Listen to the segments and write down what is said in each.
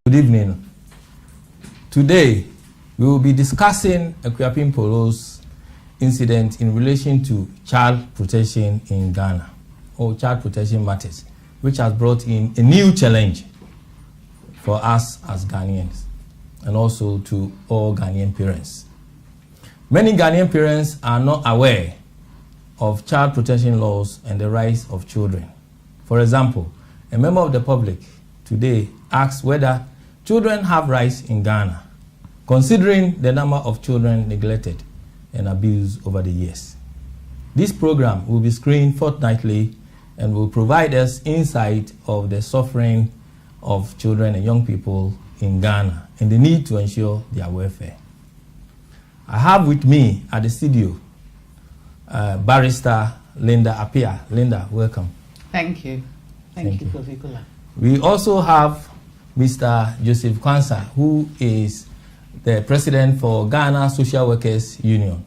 Good evening. Today, we will be discussing Akuapem Polo's incident in relation to child protection in Ghana, or child protection matters, which has brought in a new challenge for us as Ghanaians and also to all Ghanaian parents. Many Ghanaian parents are not aware of child protection laws and the rights of children. For example, a member of the public today asks whether children have rights in Ghana, considering the number of children neglected and abused over the years. This program will be screened fortnightly and will provide us insight of the suffering of children and young people in Ghana and the need to ensure their welfare. I have with me at the studio Barrister Linda Appiah. Linda, welcome. Thank you. Thank you, Kofi. We also have Mr. Joseph Kwanzaa, who is the president for Ghana Social Workers Union.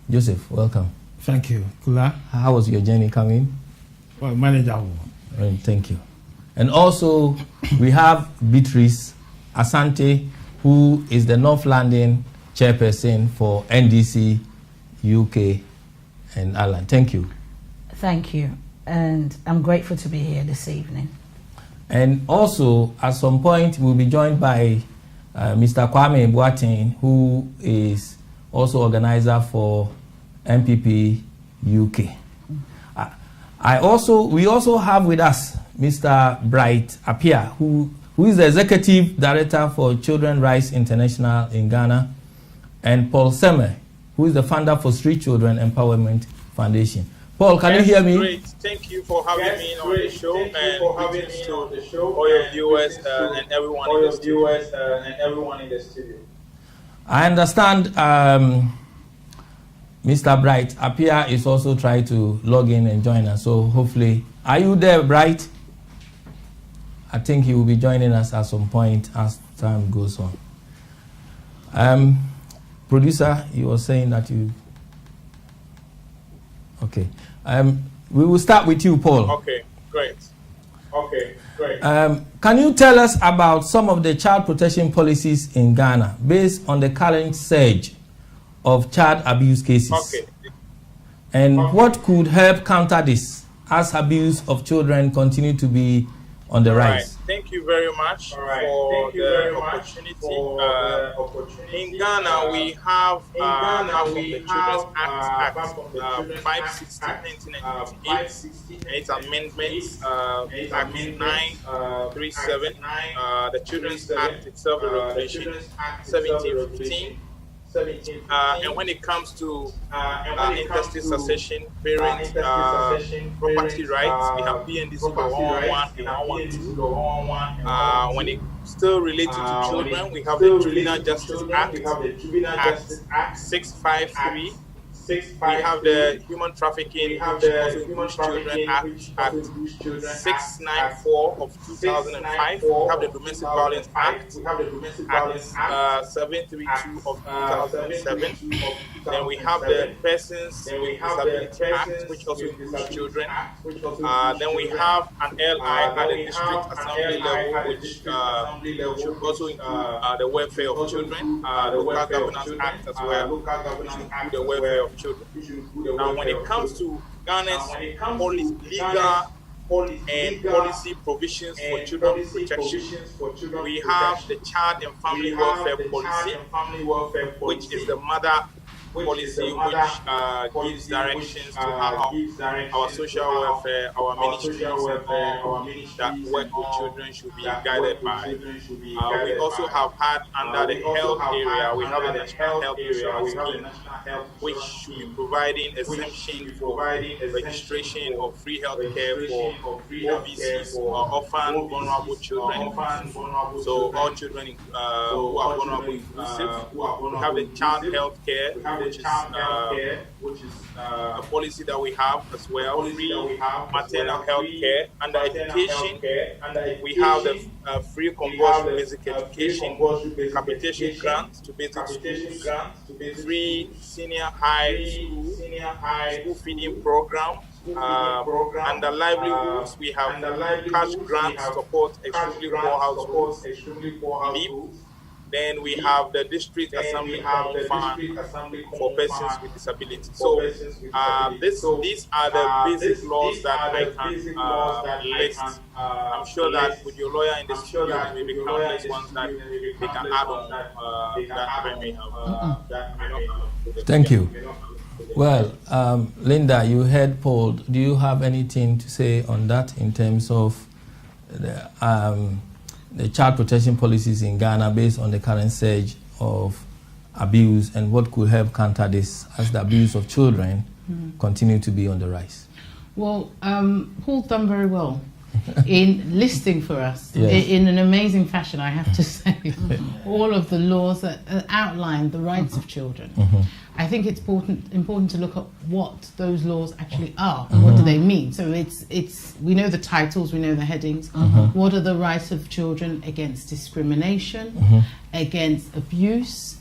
Joseph, welcome. Thank you, Kula. How was your journey coming? Well, manageable. Thank you. And also, we have Beatrice Asante, who is the North London chairperson for NDC UK and Ireland. Thank you. Thank you. And I'm grateful to be here this evening. And also, at some point, we'll be joined by Mr. Kwame Boateng, who is also organizer for MPP UK. We also have with us Mr. Bright Appiah, who is the executive director for Children Rights International in Ghana, and Paul Semer, who is the founder for Street Children Empowerment Foundation. Paul, can you hear me? Great. Thank you for having me on the show, and greetings to all your viewers and everyone in the studio. I understand Mr. Bright Appiah is also trying to log in and join us. So hopefully, are you there, Bright? I think he will be joining us at some point as time goes on. Producer, you were saying that you... Okay. We will start with you, Paul. Okay, great. Can you tell us about some of the child protection policies in Ghana based on the current surge of child abuse cases? Okay. And what could help counter this as abuse of children continue to be on the rise? Thank you very much for the opportunity. In Ghana, we have the Children's Act 560 1998 and its amendments, Act 937, the Children's Act itself, the regulation 1715. And when it comes to interstate succession, parent property rights, we have BNDC 111 and 112. When it still related to children, we have the Juvenile Justice Act 653. We have the Human Trafficking Children Act 694 of 2005. We have the Domestic Violence Act 732 of 2007. Then we have the Persons with Disability Act, which also includes children. Then we have an LI at the District Assembly level, which should also include the welfare of children. The Local Governance Act as well, which include the welfare of children. Now, when it comes to Ghana's legal and policy provisions for children protection, we have the Child and Family Welfare Policy, which is the mother policy which gives directions to how our social welfare, our ministries, that work with children should be guided by. We also have had under the health area, we have a national health insurance scheme, which should be providing exemption for registration of free health care for OVCs, or orphan vulnerable children. So all children who are vulnerable inclusive. We have the child health care, which is a policy that we have as well. Free maternal health care. Under education, we have the free compulsory basic education capitation grant to basic schools, free senior high school feeding program, Under livelihoods, we have cash grants support extremely poor households. LEAP. Then we have the district assembly common fund for persons with disability. So these are the basic laws that I can list. I'm sure that with your lawyer in the studio, there may be countless ones that they can add on that may help. Thank you. Well, Linda, you heard Paul. Do you have anything to say on that in terms of the child protection policies in Ghana based on the current surge of abuse, and what could help counter this as the abuse of children continue to be on the rise? Well, Paul's done very well in listing for us in an amazing fashion, I have to say, all of the laws that outline the rights of children. I think it's important to look at what those laws actually are and what do they mean. So it's we know the titles, we know the headings. What are the rights of children against discrimination, against abuse?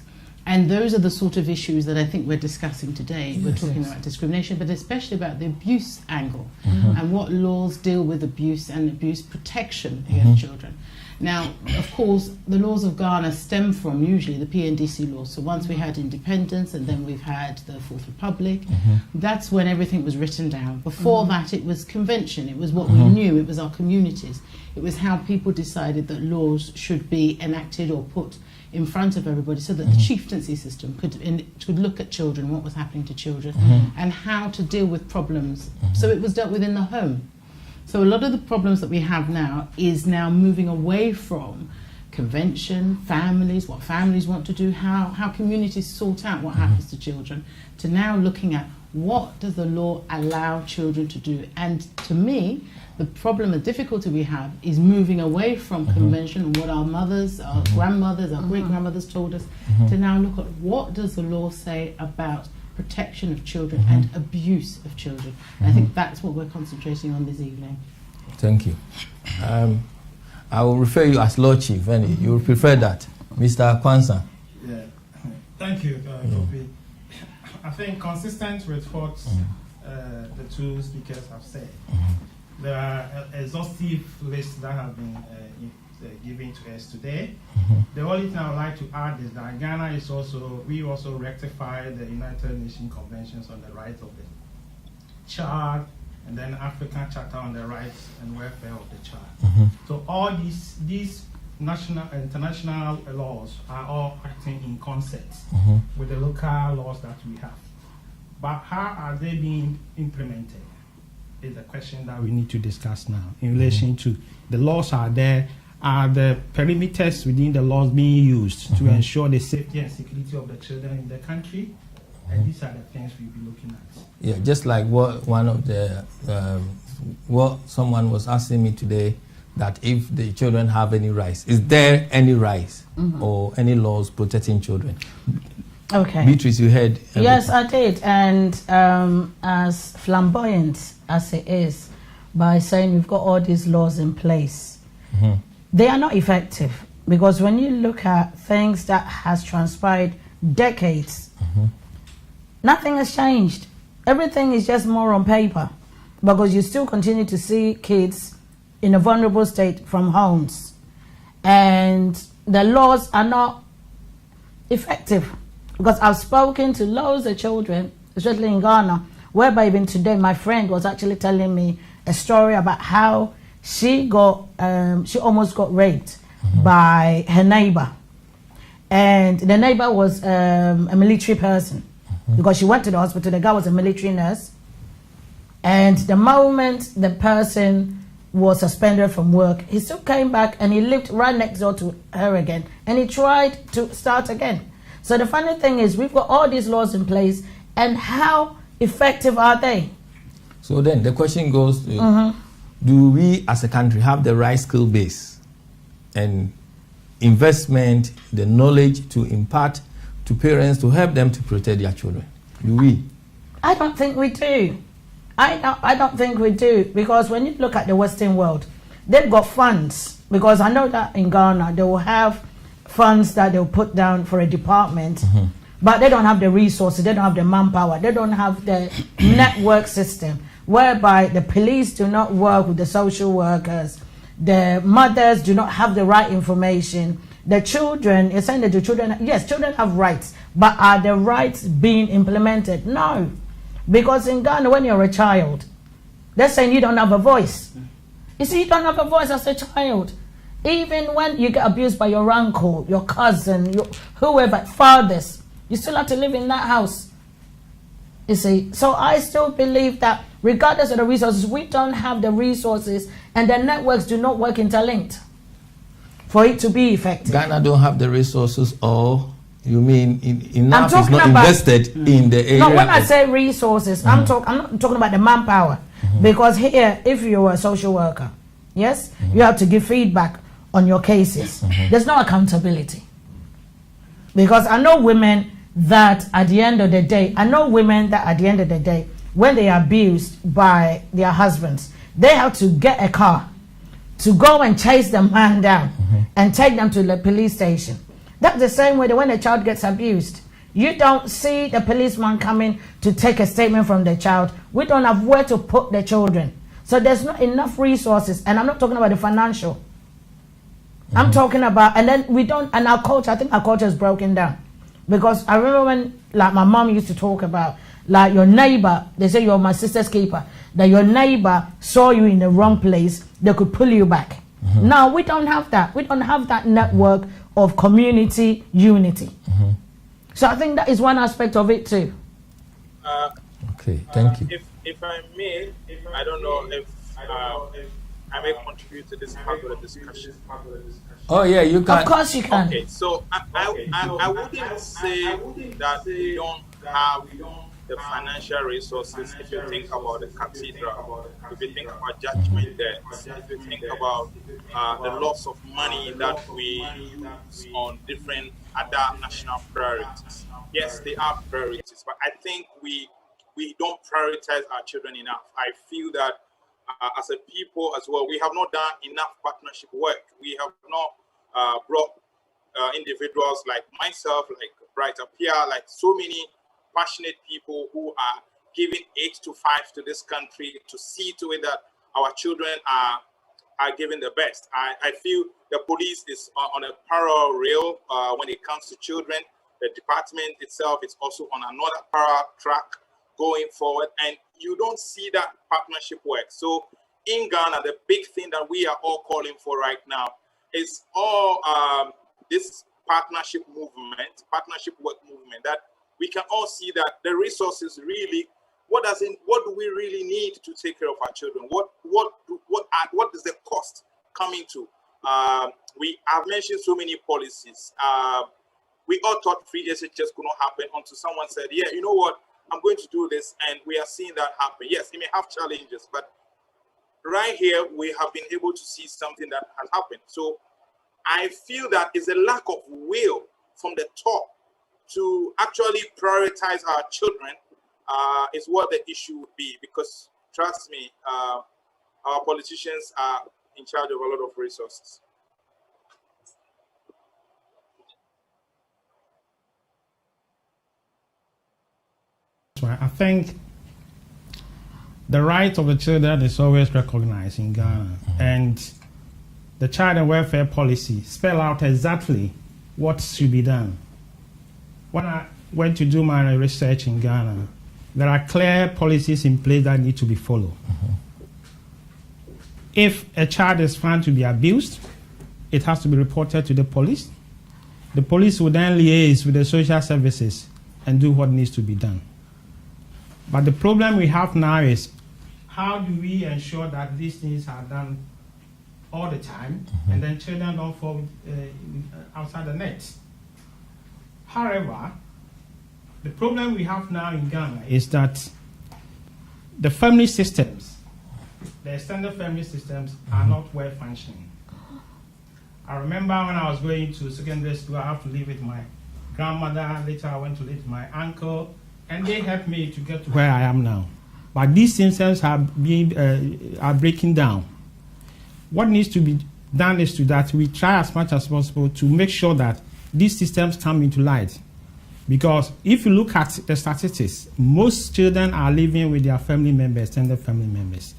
And those are the sort of issues that I think we're discussing today. We're talking about discrimination, but especially about the abuse angle and what laws deal with abuse and abuse protection against children. Now, of course, the laws of Ghana stem from usually the PNDC laws. So once we had independence and then we've had the Fourth Republic, that's when everything was written down. Before that, it was convention. It was what we knew. It was our communities. It was how people decided that laws should be enacted or put in front of everybody so that the chieftaincy system could look at children, what was happening to children, and how to deal with problems. So it was dealt with in the home. So a lot of the problems that we have now is now moving away from convention, families, what families want to do, how communities sort out what happens to children, to now looking at what does the law allow children to do. And to me, the problem, the difficulty we have is moving away from convention and what our mothers, our grandmothers, our great-grandmothers told us, to now look at what does the law say about protection of children and abuse of children. And I think that's what we're concentrating on this evening. Thank you. I will refer you as Law Chief, and you will prefer that. Mr. Kwanzaa. Yeah. Thank you, Kofi. I think consistent with what the two speakers have said, there are exhaustive lists that have been given to us today. The only thing I would like to add is that Ghana is we also rectify the United Nations Conventions on the Rights of the Child, and then African Charter on the Rights and Welfare of the Child. So all these national and international laws are all acting in concert with the local laws that we have. But how are they being implemented is a question that we need to discuss now in relation to the laws are there. Are the perimeters within the laws being used to ensure the safety and security of the children in the country? And these are the things we'll be looking at. Yeah, just like what one of the what someone was asking me today, that if the children have any rights, is there any rights or any laws protecting children? Okay. Beatrice, you heard everything. Yes, I did. And as flamboyant as it is, by saying we've got all these laws in place, they are not effective, because when you look at things that has transpired decades, nothing has changed. Everything is just more on paper, because you still continue to see kids in a vulnerable state from homes, and the laws are not effective. Because I've spoken to loads of children, especially in Ghana, whereby even today my friend was actually telling me a story about how she almost got raped by her neighbor. And the neighbor was a military person, because she went to the hospital. The guy was a military nurse. And the moment the person was suspended from work, he still came back and he lived right next door to her again. And he tried to start again. So the funny thing is, we've got all these laws in place, and how effective are they? So then the question goes to, do we as a country have the right skill base and investment, the knowledge to impart to parents to help them to protect their children? Do we? I don't think we do. I don't think we do, because when you look at the Western world, they've got funds. Because I know that in Ghana, they will have funds that they'll put down for a department, but they don't have the resources, they don't have the manpower, they don't have the network system. whereby the police do not work with the social workers, the mothers do not have the right information. The children, you're saying that the children, yes, children have rights, but are the rights being implemented? No. Because in Ghana, when you're a child, they're saying you don't have a voice. You see, you don't have a voice as a child. Even when you get abused by your uncle, your cousin, whoever, fathers, you still have to live in that house. You see, so I still believe that regardless of the resources, we don't have the resources and the networks do not work interlinked for it to be effective. Ghana don't have the resources, or you mean enough is not invested in the area? No, when I say resources, I'm not talking about the manpower. Because here, if you're a social worker, yes, you have to give feedback on your cases. There's no accountability. Because I know women that at the end of the day, when they are abused by their husbands, they have to get a car to go and chase the man down and take them to the police station. That's the same way that when a child gets abused, you don't see the policeman coming to take a statement from the child. We don't have where to put the children. So there's not enough resources. And I'm not talking about the financial. I'm talking about, and then we don't, and our culture, I think our culture is broken down. Because I remember when, like, my mom used to talk about, like, your neighbor, they say you're my sister's keeper, that your neighbor saw you in the wrong place, they could pull you back. Now, we don't have that. We don't have that network of community unity. So I think that is one aspect of it too. Okay, thank you. If I may, I don't know if I may contribute to this part of the discussion. Oh yeah, you can. Of course you can. Okay, so I wouldn't say that we don't have the financial resources. If you think about the cathedral, if you think about judgment debts, if you think about the loss of money that we use on different other national priorities. Yes, they are priorities, but I think we don't prioritize our children enough. I feel that as a people as well, we have not done enough partnership work. We have not brought individuals like myself, like Bright Appear, like so many passionate people who are giving 8 to 5 to this country to see to it that our children are given the best. I feel the police is on a parallel rail when it comes to children. The department itself is also on another parallel track going forward, and you don't see that partnership work. So in Ghana, the big thing that we are all calling for right now is all this partnership movement, partnership work movement, that we can all see that the resources really, what do we really need to take care of our children? What is the cost coming to? We have mentioned so many policies. We all thought free SHS could not happen until someone said, yeah, you know what, I'm going to do this, and we are seeing that happen. Yes, it may have challenges, but right here, we have been able to see something that has happened. So I feel that it's a lack of will from the top to actually prioritize our children is what the issue would be, because trust me, our politicians are in charge of a lot of resources. I think the right of the children is always recognized in Ghana, and the child and welfare policy spell out exactly what should be done. When I went to do my research in Ghana, there are clear policies in place that need to be followed. If a child is found to be abused, it has to be reported to the police. The police will then liaise with the social services and do what needs to be done. But the problem we have now is, how do we ensure that these things are done all the time, and then children don't fall outside the net? However, the problem we have now in Ghana is that the family systems, the extended family systems, are not well functioning. I remember when I was going to secondary school, I have to live with my grandmother. Later, I went to live with my uncle, and they helped me to get to where I am now. But these systems are breaking down. What needs to be done is that we try as much as possible to make sure that these systems come into light. Because if you look at the statistics, most children are living with their family members, extended family members.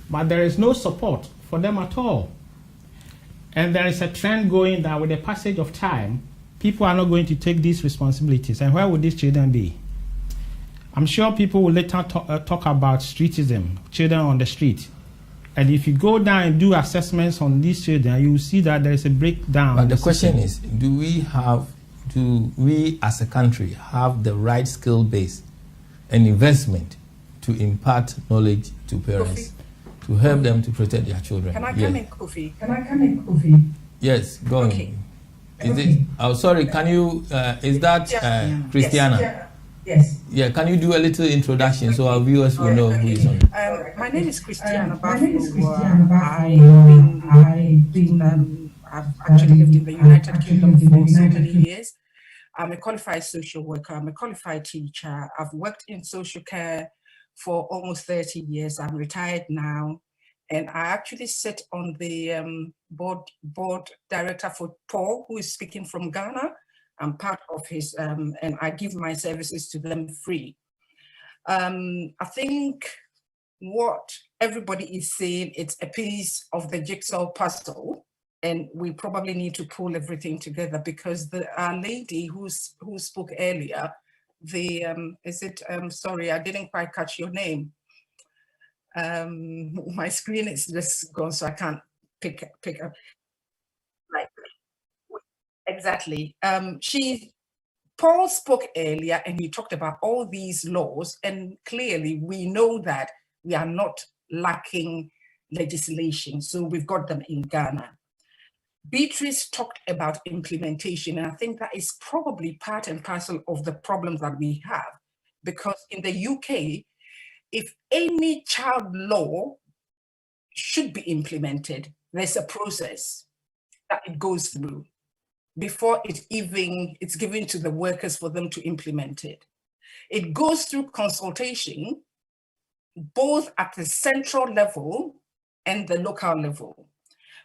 But there is no support for them at all. And there is a trend going that with the passage of time, people are not going to take these responsibilities. And where would these children be? I'm sure people will later talk about streetism, children on the street. And if you go down and do assessments on these children, you will see that there is a breakdown. But the question is, do we as a country have the right skill base and investment to impart knowledge to parents, to help them to protect their children? Can I come in, Kofi? Yes, go on. Okay. Is it? Oh, sorry. Can you? Is that Christiana? Yes. Yeah. Can you do a little introduction so our viewers will know who is on? My name is Christiana. I've actually lived in the United Kingdom for so many years. I'm a qualified social worker. I'm a qualified teacher. I've worked in social care for almost 30 years. I'm retired now. And I actually sit on the board director for Paul, who is speaking from Ghana. I'm part of his, and I give my services to them free. I think what everybody is saying, it's a piece of the jigsaw puzzle, and we probably need to pull everything together, because the lady who spoke earlier, sorry, I didn't quite catch your name. My screen is just gone, so I can't pick up. Right. Exactly. Paul spoke earlier and he talked about all these laws, and clearly we know that we are not lacking legislation, so we've got them in Ghana. Beatrice talked about implementation, and I think that is probably part and parcel of the problems that we have, because in the UK, if any child law should be implemented, there's a process that it goes through before it's given to the workers for them to implement it. It goes through consultation, both at the central level and the local level.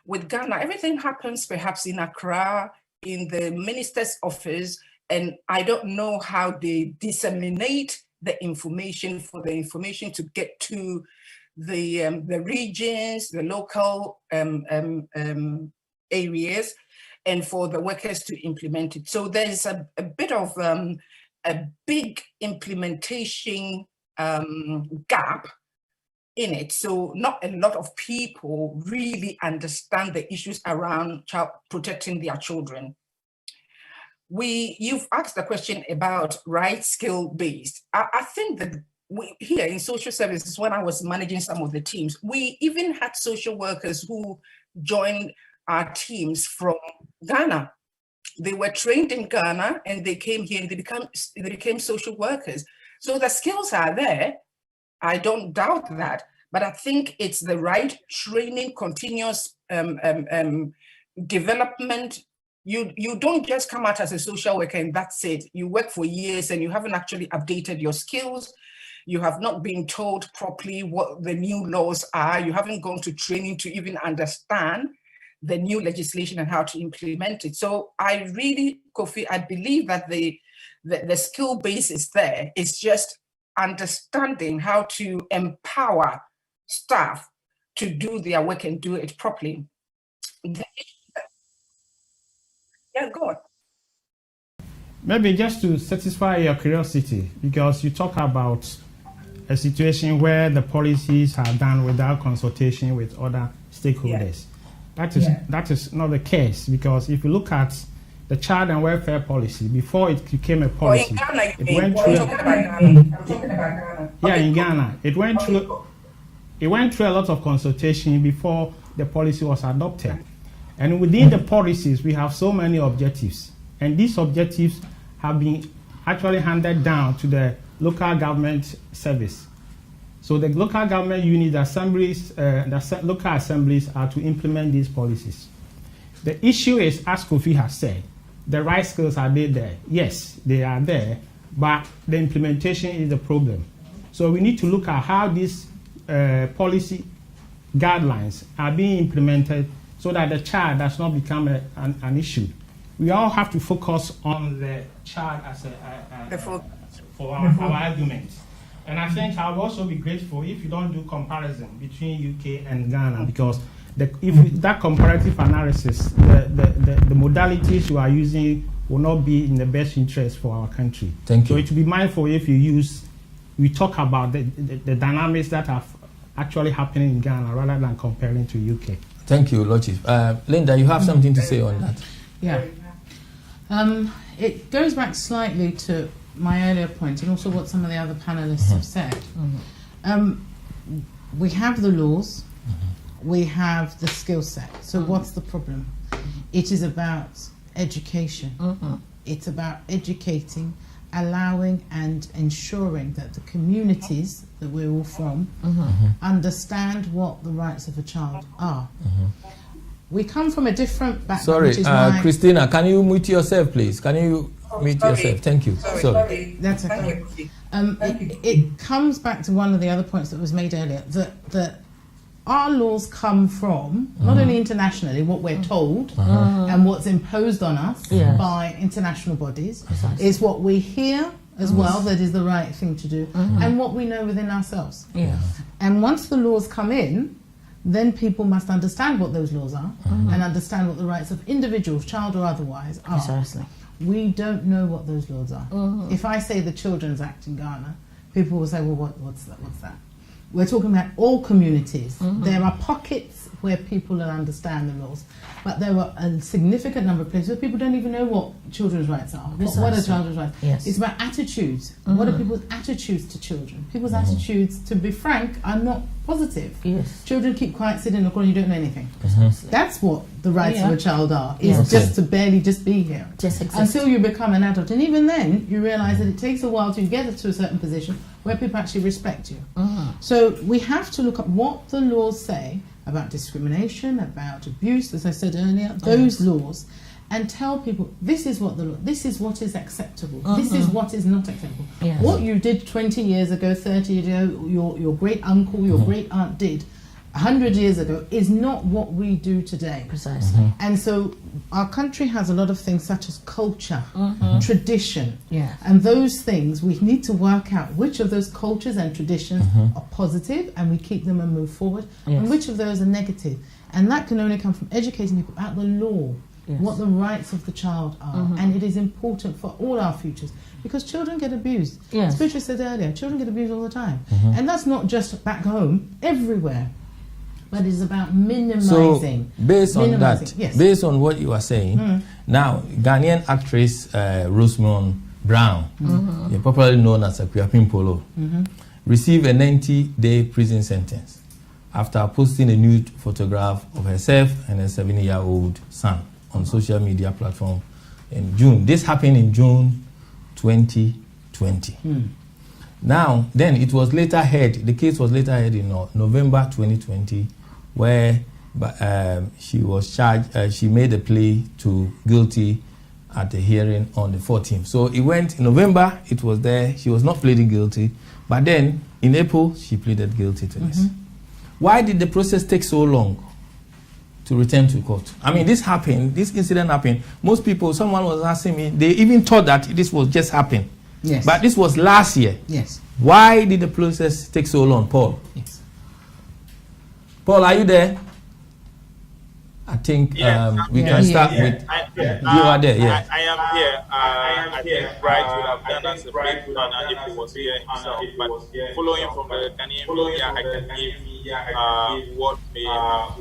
With Ghana, everything happens perhaps in Accra, in the minister's office, and I don't know how they disseminate the information for the information to get to the regions, the local areas, and for the workers to implement it. So there's a bit of a big implementation gap in it. So not a lot of people really understand the issues around protecting their children. You've asked the question about right skill based. I think that here in social services, when I was managing some of the teams, we even had social workers who joined our teams from Ghana. They were trained in Ghana and they came here and they became social workers. So the skills are there. I don't doubt that, but I think it's the right training, continuous development. You don't just come out as a social worker and that's it. You work for years and you haven't actually updated your skills. You have not been told properly what the new laws are. You haven't gone to training to even understand the new legislation and how to implement it. So I really, Kofi, I believe that the skill base is there. It's just understanding how to empower staff to do their work and do it properly. Yeah, go on. Maybe just to satisfy your curiosity, because you talk about a situation where the policies are done without consultation with other stakeholders. Yeah. That is not the case, because if you look at the child and welfare policy, before it became a policy, in Ghana, in Ghana, it went through a lot of consultation before the policy was adopted. And within the policies, we have so many objectives, and these objectives have been actually handed down to the local government service. So the local government unit assemblies, the local assemblies are to implement these policies. The issue is, as Kofi has said, the right skills, are they there? Yes, they are there, but the implementation is the problem. So we need to look at how these policy guidelines are being implemented so that the child does not become an issue. we all have to focus on the child as for our argument. And I think I'll also be grateful if you don't do comparison between UK and Ghana, because if that comparative analysis, the modalities you are using will not be in the best interest for our country. Thank you. So it should be mindful if we talk about the dynamics that are actually happening in Ghana rather than comparing to UK. Thank you, Lord Chief. Linda, you have something to say on that? Yeah. It goes back slightly to my earlier point and also what some of the other panelists have said. We have the laws, we have the skill set. So what's the problem? It is about education. It's about educating, allowing and ensuring that the communities that we're all from understand what the rights of a child are. We come from a different background. Sorry, Christina, can you mute yourself, please? Can you mute yourself? Thank you. Sorry. That's okay. It comes back to one of the other points that was made earlier, that our laws come from, not only internationally, what we're told and what's imposed on us by international bodies, is what we hear as well that is the right thing to do, and what we know within ourselves. And once the laws come in, then people must understand what those laws are and understand what the rights of individuals, child or otherwise, are. Precisely. We don't know what those laws are. If I say the Children's Act in Ghana, people will say, well, what's that? We're talking about all communities. There are pockets where people will understand the laws, but there are a significant number of places where people don't even know what children's rights are. What are children's rights? Yes. It's about attitudes. What are people's attitudes to children? People's attitudes, to be frank, are not positive. Yes. Children keep quiet, sit in the corner, you don't know anything. That's what the rights of a child are, is just to barely just be here. Just exist. Until you become an adult. And even then, you realize that it takes a while to get to a certain position where people actually respect you. So we have to look at what the laws say about discrimination, about abuse, as I said earlier, those laws, and tell people this is what this is what is acceptable, this is what is not acceptable. Yes. What you did 20 years ago, 30 years ago, your great uncle, your great aunt did 100 years ago is not what we do today. Precisely. And so our country has a lot of things such as culture, tradition, Yes. and those things we need to work out which of those cultures and traditions are positive and we keep them and move forward, and which of those are negative. And that can only come from educating people about the law, what the rights of the child are. And it is important for all our futures, because children get abused. Yes. As Beatrice said earlier, children get abused all the time. And that's not just back home, everywhere. But it's about minimizing. So, based on that, yes. based on what you are saying, now Ghanaian actress Rosemond Brown, popularly known as Akuapin Polo, received a 90-day prison sentence after posting a nude photograph of herself and a 7-year-old son on social media platform in June. This happened in June 2020. Now, then it was later heard, the case was later heard in November 2020, where she was charged, she made a plea to guilty at the hearing on the 14th. So it went in November, it was there, she was not pleading guilty, but then in April, she pleaded guilty to this. Why did the process take so long to return to court? I mean, this incident happened. Most people, someone was asking me, they even thought that this was just happened. Yes. But this was last year. Yes. Why did the process take so long, Paul? Yes. Paul, are you there? I think we can start with. You are there, yeah. I am here. I think Bright would have done us a great manner if he was here himself. But following from the Ghanaian media, I can give what may have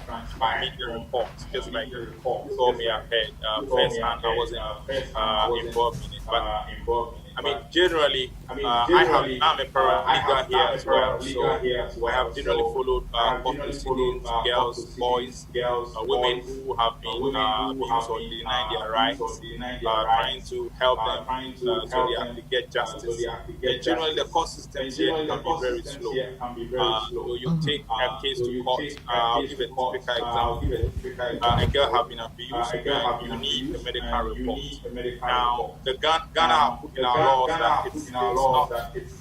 transpired from media reports, just like the report. So me have heard firsthand. I wasn't involved in it, but I mean, generally, I'm a paralegal here as well, so I have generally followed court proceedings, girls, boys, women who have been abused or denied their rights, trying to help them so they get justice. And generally, the court system here can be very slow. So you take a case to court. I'll give a typical example. A girl has been abused, and you need a medical report. Now, the Ghana have put in our laws that it's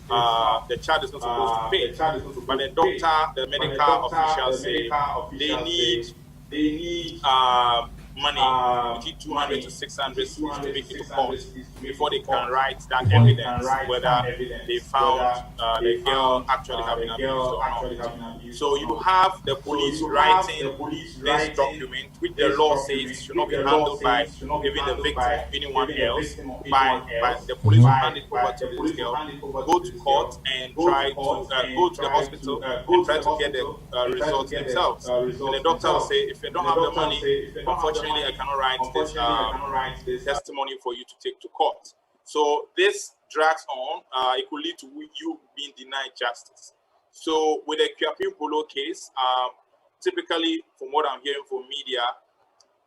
not, the child is not supposed to pay, but the doctor, the medical officials say they need money between 200 to 600 to make it to court before they can write that evidence, whether they found the girl actually having abused or not. So you have the police writing this document, which the law says should not be handled by even the victim or anyone else, by the police will hand it over to this girl, go to court and try to go to the hospital and try to get the results themselves. And the doctor will say, if you don't have the money, unfortunately, I cannot write this testimony for you to take to court. So this drags on. It could lead to you being denied justice. So with the Kwiapin Polo case, typically, from what I'm hearing from media,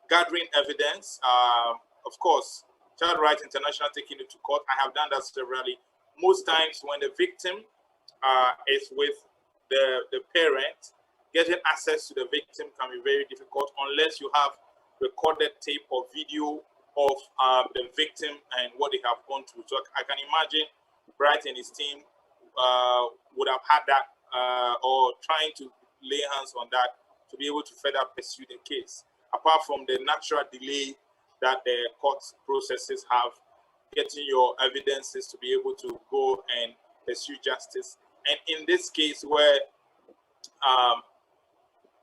gathering evidence, of course, Child Rights International taking it to court. I have done that severally. Most times when the victim is with the parent, getting access to the victim can be very difficult unless you have recorded tape or video of the victim and what they have gone through. So I can imagine Bright and his team would have had that or trying to lay hands on that to be able to further pursue the case. Apart from the natural delay that the court processes have, getting your evidences to be able to go and pursue justice. And in this case where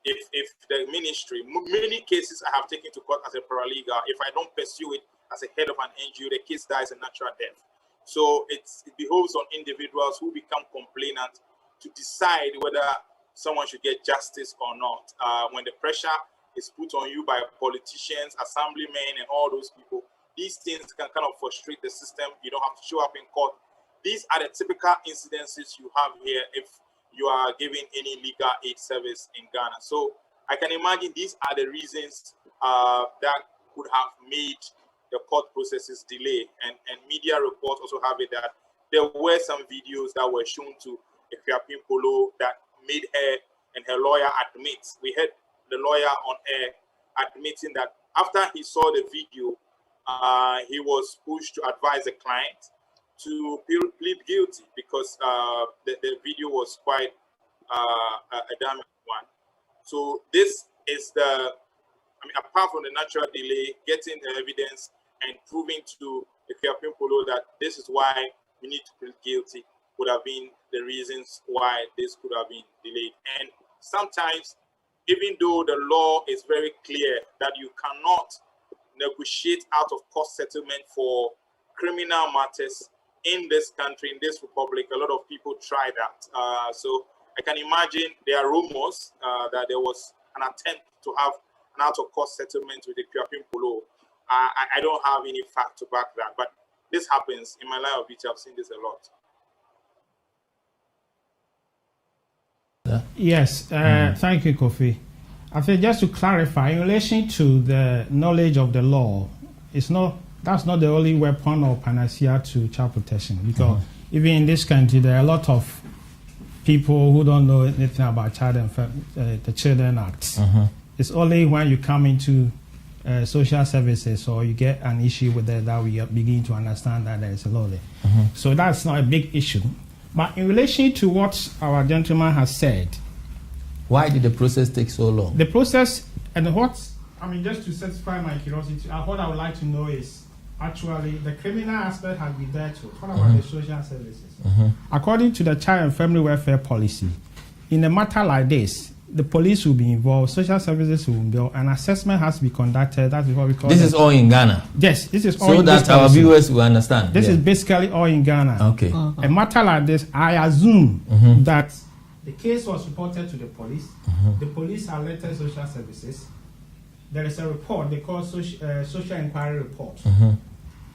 if the ministry, many cases I have taken to court as a paralegal, if I don't pursue it as a head of an NGO, the case dies a natural death. So it behoves on individuals who become complainants to decide whether someone should get justice or not. When the pressure is put on you by politicians, assemblymen, and all those people, these things can kind of frustrate the system. You don't have to show up in court. These are the typical incidences you have here if you are giving any legal aid service in Ghana. So I can imagine these are the reasons that could have made the court processes delay. And media reports also have it that there were some videos that were shown to Kwiapin Polo that made her and her lawyer admit. We heard the lawyer on air admitting that after he saw the video, he was pushed to advise the client to plead guilty because the video was quite a damaging one. So this is apart from the natural delay, getting the evidence and proving to the Kwiapin Polo that this is why we need to plead guilty would have been the reasons why this could have been delayed. And sometimes, even though the law is very clear that you cannot negotiate out of court settlement for criminal matters in this country, in this republic, a lot of people try that. So I can imagine there are rumors that there was an attempt to have an out-of-court settlement with the Kwiapin Polo. I don't have any fact to back that, but this happens in my line of duty. I've seen this a lot. Yes, thank you, Kofi. I think just to clarify, in relation to the knowledge of the law, that's not the only weapon or panacea to child protection, because even in this country, there are a lot of people who don't know anything about the Children Act. It's only when you come into social services or you get an issue with that we begin to understand that there is a law there. So that's not a big issue. But in relation to what our gentleman has said, why did the process take so long? The process and just to satisfy my curiosity, what I would like to know is actually the criminal aspect has been there too. What about the social services? According to the Child and Family Welfare Policy, in a matter like this, the police will be involved, social services will be involved, an assessment has to be conducted. That is what we call This is all in Ghana? Yes, this is all so that our viewers will understand. This is basically all in Ghana. Okay. A matter like this, I assume that the case was reported to the police. The police alerted social services. There is a report they call social inquiry report.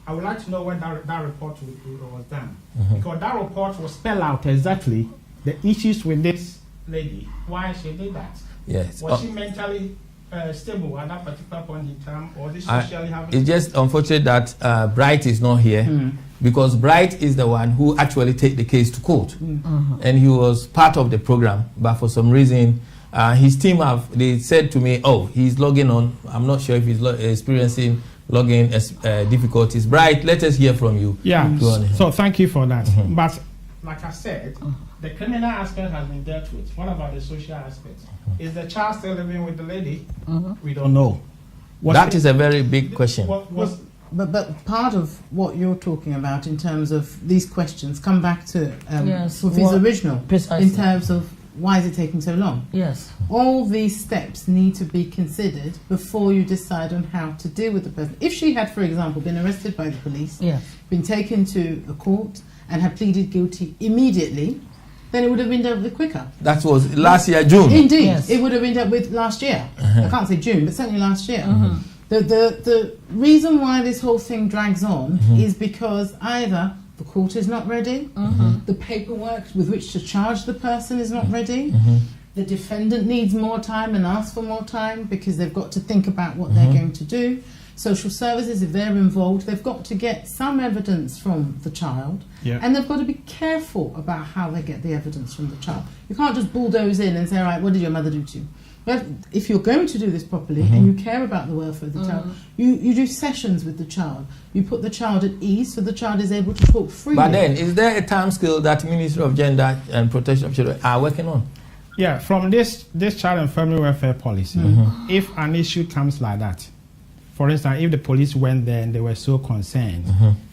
I would like to know when that report was done. Because that report will spell out exactly the issues with this lady, why she did that. Yes. Was she mentally stable at that particular point in time, or did she socially have it's just unfortunate that Bright is not here, because Bright is the one who actually take the case to court, and he was part of the program, but for some reason his team they said to me, oh, he's logging on. I'm not sure if he's experiencing login difficulties. Bright, let us hear from you. Yeah, so thank you for that. But like I said, the criminal aspect has been dealt with. What about the social aspect? Is the child still living with the lady? We don't know. That is a very big question. But part of what you're talking about in terms of these questions come back to yes, Sophie's original, precisely. in terms of why is it taking so long? Yes. All these steps need to be considered before you decide on how to deal with the person. If she had, for example, been arrested by the police, Yes. been taken to a court and had pleaded guilty immediately, then it would have been dealt with quicker. That was last year, June. Indeed, Yes. it would have been dealt with last year. I can't say June, but certainly last year. The reason why this whole thing drags on is because either the court is not ready, the paperwork with which to charge the person is not ready, the defendant needs more time and asks for more time because they've got to think about what they're going to do. Social services, if they're involved, they've got to get some evidence from the child, and they've got to be careful about how they get the evidence from the child. You can't just bulldoze in and say, all right, what did your mother do to you? But if you're going to do this properly and you care about the welfare of the child, you do sessions with the child. You put the child at ease so the child is able to talk freely. But then, is there a time scale that Ministry of Gender and Protection of Children are working on? Yeah, from this child and family welfare policy, if an issue comes like that, for instance, if the police went there and they were so concerned,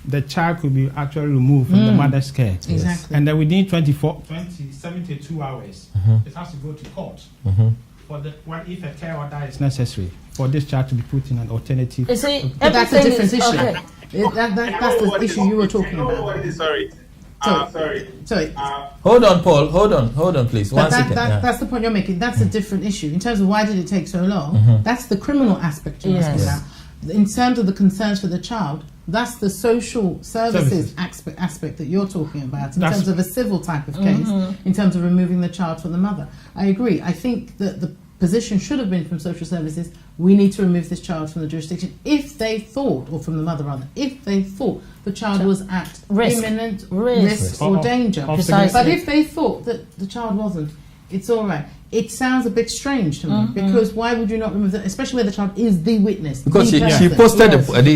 the child could be actually removed from the mother's care. Exactly. And then within 72 hours, it has to go to court. For the if a care order is necessary for this child to be put in an alternative. You see, But that's a different issue. okay. That's the issue you were talking about. Sorry. Sorry. Hold on, Paul. Hold on, please. One second. That's the point you're making. That's a different issue. In terms of why did it take so long, that's the criminal aspect you're asking about. In terms of the concerns for the child, that's the social services aspect that you're talking about, in terms of a civil type of case, in terms of removing the child from the mother. I agree. I think that the position should have been from social services, we need to remove this child from the jurisdiction if they thought, or from the mother rather, if they thought the child was at imminent risk or danger. But if they thought that the child wasn't, it's all right. It sounds a bit strange to me, because why would you not remove that, especially where the child is the witness? Because the she posted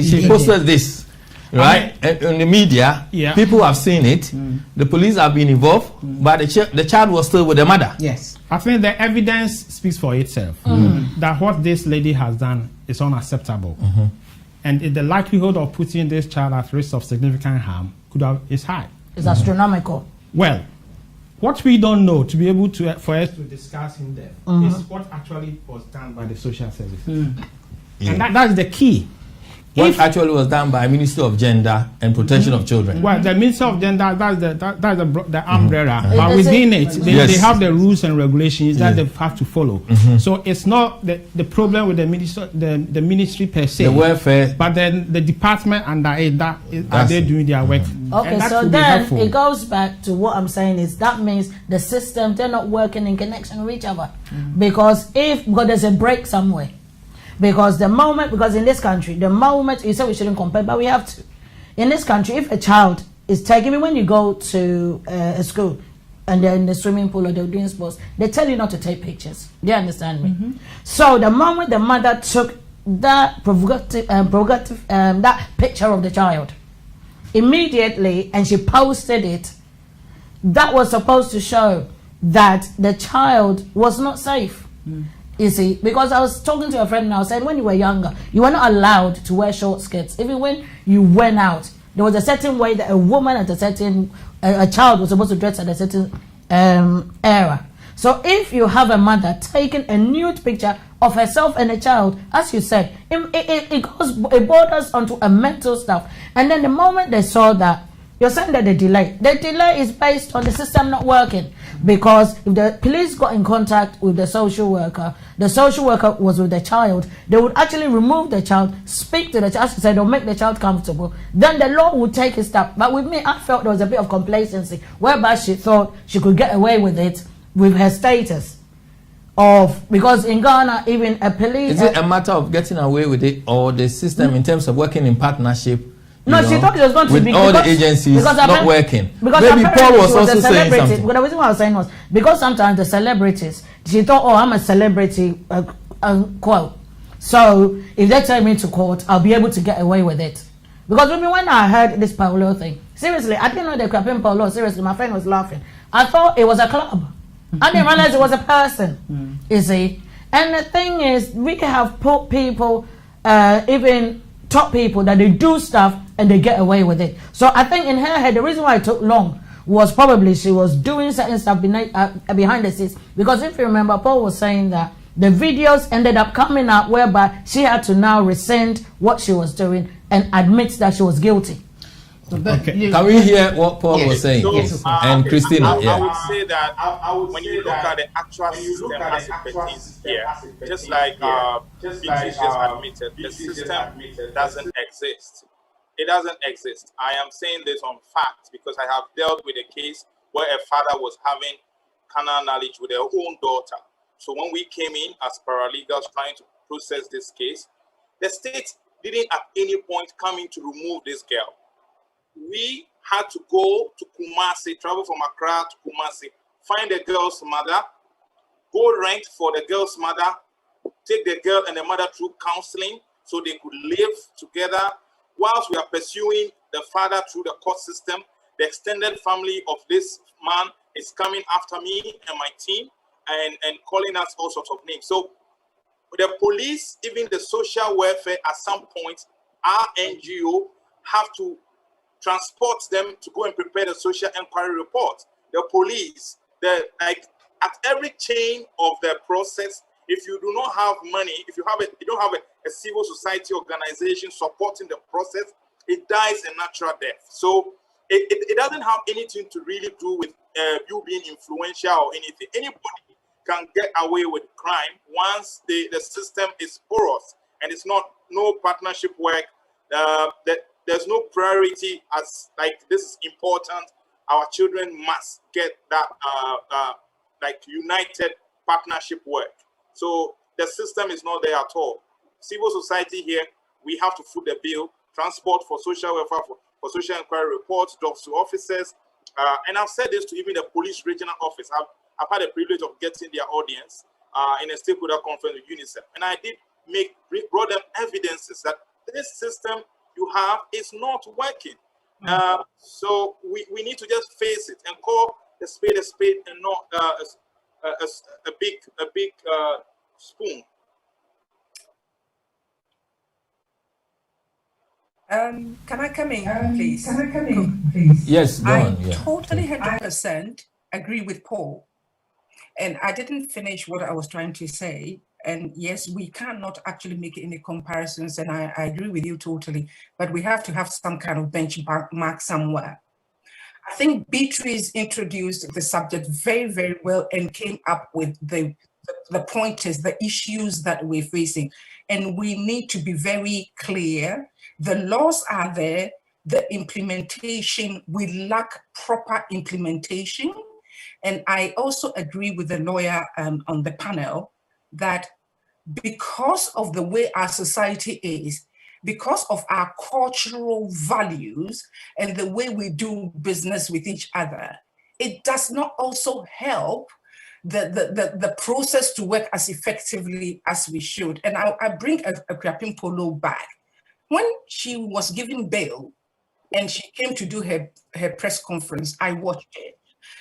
she posted this, right? And in the media, people have seen it. The police have been involved, but the child was still with the mother. Yes. I think the evidence speaks for itself. That what this lady has done is unacceptable. And the likelihood of putting this child at risk of significant harm is high. It's astronomical. Well, what we don't know to be able to for us to discuss in depth is what actually was done by the social services, and that's the key. What actually was done by Ministry of Gender and Protection of Children? Well, the Ministry of Gender, that's the umbrella, but within it, they have the rules and regulations that they have to follow. So it's not the problem with the ministry per se, the welfare, but then the department under it, are they doing their work? Okay, so then it goes back to what I'm saying is that means the system, they're not working in connection with each other. Because there's a break somewhere. Because in this country, the moment, you say we shouldn't compare, but we have to. In this country, if a child is taken, even when you go to a school and they're in the swimming pool or they're doing sports, they tell you not to take pictures. Do you understand me? So the moment the mother took that that picture of the child, immediately, and she posted it, that was supposed to show that the child was not safe. You see, because I was talking to a friend and I was saying, when you were younger, you were not allowed to wear short skirts. Even when you went out, there was a certain way that a woman at a child was supposed to dress at a certain era. So if you have a mother taking a nude picture of herself and a child, as you said, it borders onto a mental stuff. And then the moment they saw that, you're saying that the delay is based on the system not working, because if the police got in contact with the social worker was with the child, they would actually remove the child, speak to the child, say they'll make the child comfortable, then the law would take its step. But with me, I felt there was a bit of complacency, whereby she thought she could get away with it with her status because in Ghana, even a police... Is it a matter of getting away with it, or the system in terms of working in partnership? No, she thought it was going to be all the agencies not working. Because maybe Paul was also saying something. But the reason why I was saying was because sometimes the celebrities, she thought, oh, I'm a celebrity, quote. So if they take me to court, I'll be able to get away with it. Because when I heard this Paulo thing, seriously, I didn't know they were clapping Paulo. Seriously, my friend was laughing. I thought it was a club. I didn't realize it was a person. You see, and the thing is, we have put people even top people that they do stuff and they get away with it. So I think in her head, the reason why it took long was probably she was doing certain stuff behind the scenes. Because if you remember, Paul was saying that the videos ended up coming out whereby she had to now rescind what she was doing and admit that she was guilty. Okay. Can we hear what Paul was saying? So, And Christina, I would say that when you look at the actual system as it pertains here, just like Beatrice just admitted, the system doesn't exist. It doesn't exist. I am saying this on fact because I have dealt with a case where a father was having carnal knowledge with their own daughter. So when we came in as paralegals trying to process this case, the state didn't at any point come in to remove this girl. We had to go to Kumasi, travel from Accra to Kumasi, find the girl's mother, go rent for the girl's mother, take the girl and the mother through counseling so they could live together. Whilst we are pursuing the father through the court system, the extended family of this man is coming after me and my team and calling us all sorts of names. So the police, even the social welfare, at some point, our NGO have to transport them to go and prepare the social inquiry report. The police, like at every chain of the process, if you do not have money, if you don't have a civil society organization supporting the process, it dies a natural death. So it doesn't have anything to really do with you being influential or anything. Anybody can get away with crime once the system is porous and it's no partnership work. There's no priority as like this is important. Our children must get that like united partnership work. So the system is not there at all. Civil society here, we have to foot the bill, transport for social welfare, for social inquiry reports, jobs to officers. And I've said this to even the police regional office. I've had the privilege of getting their audience in a stakeholder conference with UNICEF. And I did brought them evidences that this system you have is not working. So we need to just face it and call a spade and not a big spoon. Can I come in, please? Yes, go on. I totally 100% agree with Paul. And I didn't finish what I was trying to say. And yes, we cannot actually make any comparisons. And I agree with you totally. But we have to have some kind of benchmark somewhere. I think Beatrice introduced the subject very, very well and came up with the pointers, the issues that we're facing. And we need to be very clear. The laws are there. The implementation, we lack proper implementation. And I also agree with the lawyer on the panel that because of the way our society is, because of our cultural values and the way we do business with each other, it does not also help the process to work as effectively as we should. And I bring a Kriapin Polo back. When she was given bail and she came to do her press conference, I watched it.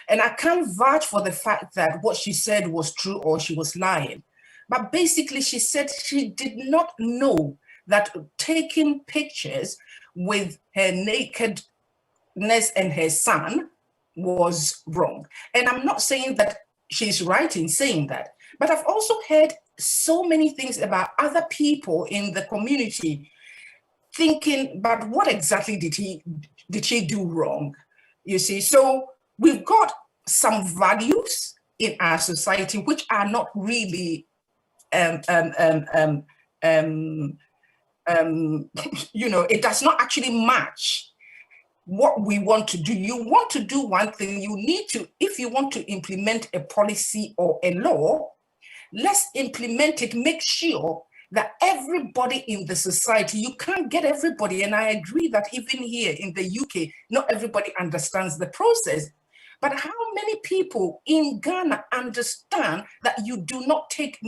And I can't vouch for the fact that what she said was true or she was lying. But basically, she said she did not know that taking pictures with her nakedness and her son was wrong. And I'm not saying that she's right in saying that, but I've also heard so many things about other people in the community thinking, but what exactly did she do wrong? You see, so we've got some values in our society which are not really you know, it does not actually match what we want to do. You want to do one thing, you need to, if you want to implement a policy or a law, let's implement it, make sure that everybody in the society, you can't get everybody, and I agree that even here in the UK, not everybody understands the process. But how many people in Ghana understand that you do not take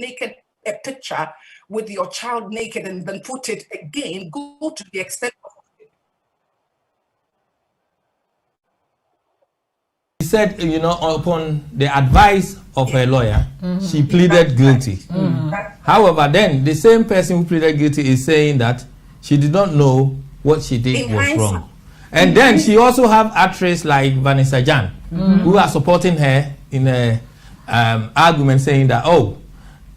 a picture with your child naked and then put it again, go to the extent of said, you know, upon the advice of her lawyer, she pleaded guilty. However, then the same person who pleaded guilty is saying that she did not know what she did was wrong. And then she also have actresses like Vanessa Jan, who are supporting her in a argument saying that, oh,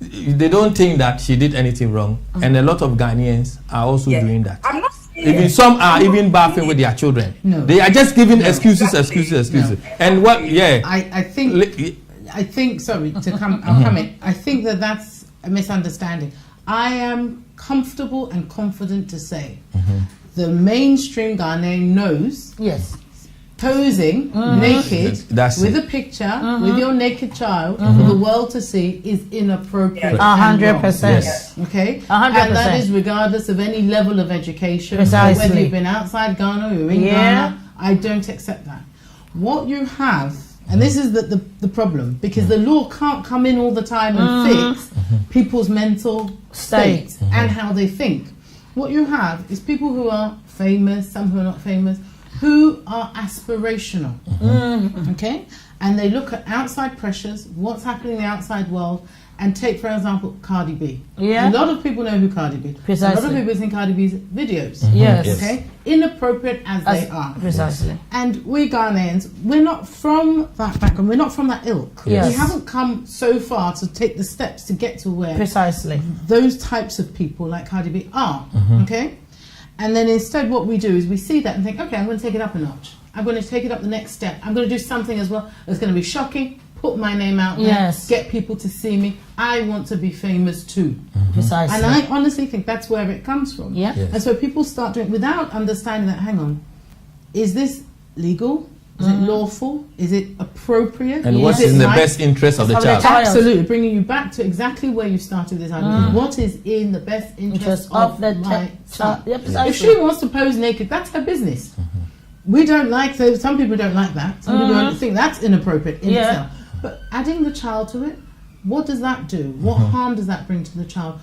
they don't think that she did anything wrong. And a lot of Ghanaians are also doing that. I'm not even some are even bathing with their children. No. They are just giving excuses. No. And what? Yeah, I think. Sorry to come. I'll come in. I think that's a misunderstanding. I am comfortable and confident to say the mainstream Ghanaian knows. Yes. Posing naked with a picture with your naked child for the world to see is inappropriate. 100%. Yes. Okay? 100%. And that is regardless of any level of education. Precisely. Whether you've been outside Ghana or in Ghana, I don't accept that. What you have, and this is the problem, because the law can't come in all the time and fix people's mental state and how they think. What you have is people who are famous, some who are not famous, who are aspirational, okay? And they look at outside pressures, what's happening in the outside world, and take, for example, Cardi B. A lot of people know who Cardi B is. Precisely. A lot of people think Cardi B's videos. Yes. Okay? Inappropriate as they are. Precisely. And we Ghanaians, we're not from that background, we're not from that ilk. Yes. We haven't come so far to take the steps to get to where those types of people like Cardi B are, okay? And then instead what we do is we see that and think, okay, I'm going to take it up a notch. I'm going to take it up the next step. I'm going to do something as well that's going to be shocking, put my name out there, get people to see me. I want to be famous too. Precisely. And I honestly think that's where it comes from. Yeah. Yes. And so people start doing, without understanding that, hang on, is this legal? Is it lawful? Is it appropriate? And what's in the best interest of the child? Absolutely, bringing you back to exactly where you started this argument. What is in the best interest of the child? If she wants to pose naked, that's her business. We don't like, some people don't like that. Some people think that's inappropriate in itself. But adding the child to it, what does that do? What harm does that bring to the child?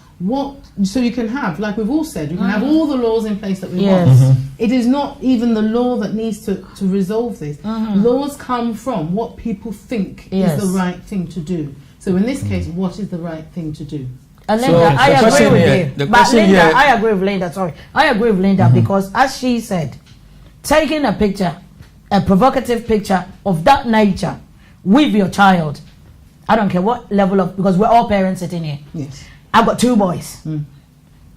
So you can have, like we've all said, you can have all the laws in place that we want. It is not even the law that needs to resolve this. Laws come from what people think is the right thing to do. So in this case, what is the right thing to do? And Linda, I agree with you. But Linda, I agree with Linda, I agree with Linda because as she said, taking a picture, a provocative picture of that nature with your child, I don't care what level of, because we're all parents sitting here. Yes. I've got 2 boys.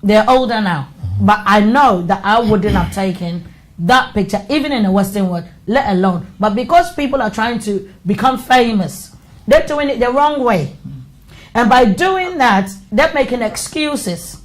They're older now. But I know that I wouldn't have taken that picture, even in the Western world, let alone. But because people are trying to become famous, they're doing it the wrong way. And by doing that, they're making excuses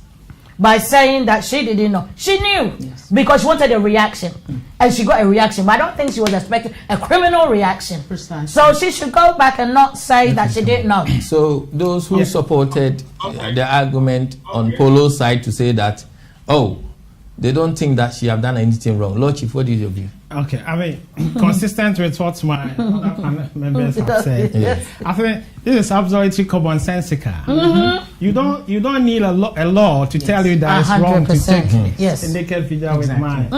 by saying that she didn't know. She knew because she wanted a reaction. And she got a reaction. But I don't think she was expecting a criminal reaction. Precisely. So she should go back and not say that she didn't know. So those who supported the argument on Polo's side to say that, oh, they don't think that she have done anything wrong. Lord Chief, what is your view? Okay, I mean, consistent with what my other members have said, I think this is absolutely commonsensical. You don't need a law to tell you that it's wrong to take a naked video with mine.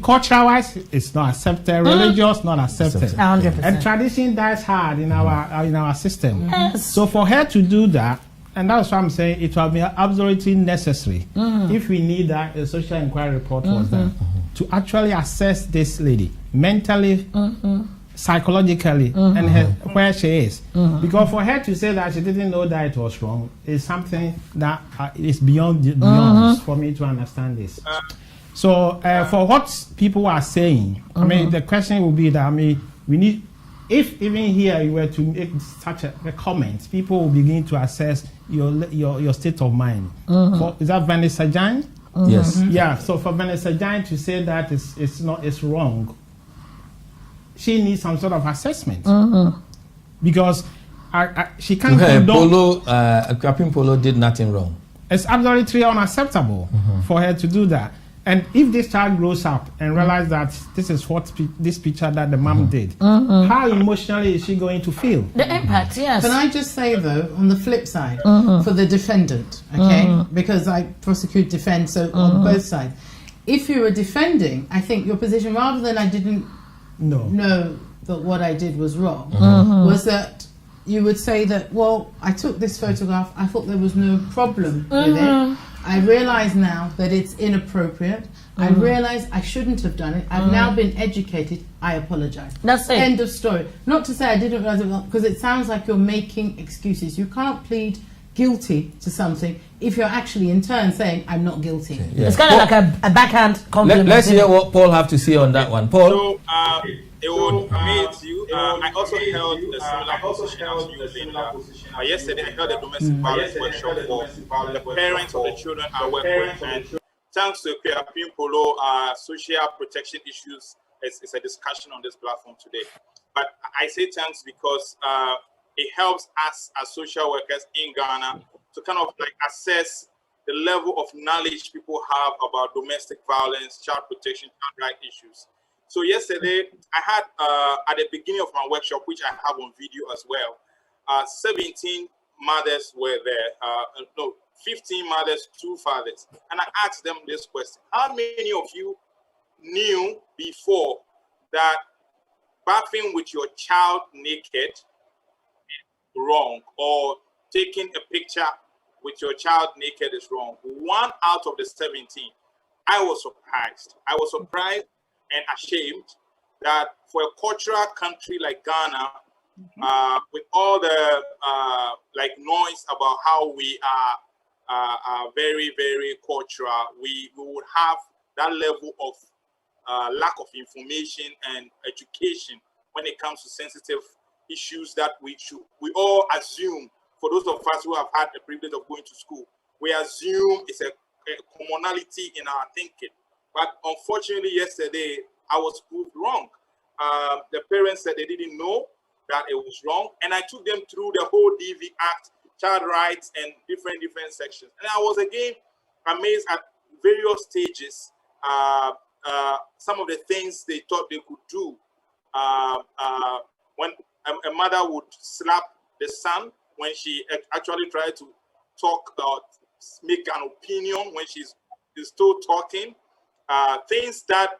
Culture-wise, it's not accepted. Religious, not accepted. 100%. And tradition dies hard in our system. So for her to do that, and that's what I'm saying, it will be absolutely necessary if we need that a social inquiry report was done to actually assess this lady mentally, psychologically, and where she is. Because for her to say that she didn't know that it was wrong is something that is beyond for me to understand this. So for what people are saying, I mean, the question will be that, I mean, we need, if even here you were to make such a comment, people will begin to assess your state of mind. Is that Vanessa Jan? Yes. Yeah. So for Vanessa Jan to say that it's wrong, she needs some sort of assessment because she can't condone. Polo did nothing wrong. It's absolutely unacceptable for her to do that. And if this child grows up and realizes that this is what this picture that the mom did, how emotionally is she going to feel? The impact, yes. Can I just say, though, on the flip side, for the defendant, okay, because I prosecute, defend, so on both sides, if you were defending, I think your position, rather than I didn't know that what I did was wrong was that you would say that, well, I took this photograph, I thought there was no problem with it. I realize now that it's inappropriate. I realize I shouldn't have done it. I've now been educated. I apologize. That's it. End of story. Not to say I didn't realize it, because it sounds like you're making excuses. You can't plead guilty to something if you're actually in turn saying I'm not guilty. It's kind of like a backhand compliment. Let's hear what Paul have to say on that one. Paul. So it would amaze you. I also held a similar position as you, Linda. Yesterday I held a domestic violence workshop for the parents of the children I work with, and thanks to Equiapim Polo, social protection issues is a discussion on this platform today. But I say thanks because it helps us as social workers in Ghana to kind of like assess the level of knowledge people have about domestic violence, child protection, child rights issues. So yesterday, I had, at the beginning of my workshop, which I have on video as well, 17 mothers were there. No, 15 mothers, 2 fathers. And I asked them this question. How many of you knew before that bathing with your child naked is wrong, or taking a picture with your child naked is wrong? 1 out of the 17. I was surprised. I was surprised and ashamed that for a cultural country like Ghana, with all the like noise about how we are very, very cultural, we would have that level of lack of information and education when it comes to sensitive issues that we all assume. For those of us who have had the privilege of going to school, we assume it's a commonality in our thinking. But unfortunately, yesterday, I was proved wrong. The parents said they didn't know that it was wrong. And I took them through the whole DV Act, child rights, and different sections. And I was again amazed at various stages, some of the things they thought they could do. When a mother would slap the son when she actually tried to talk or make an opinion when she's still talking. Things that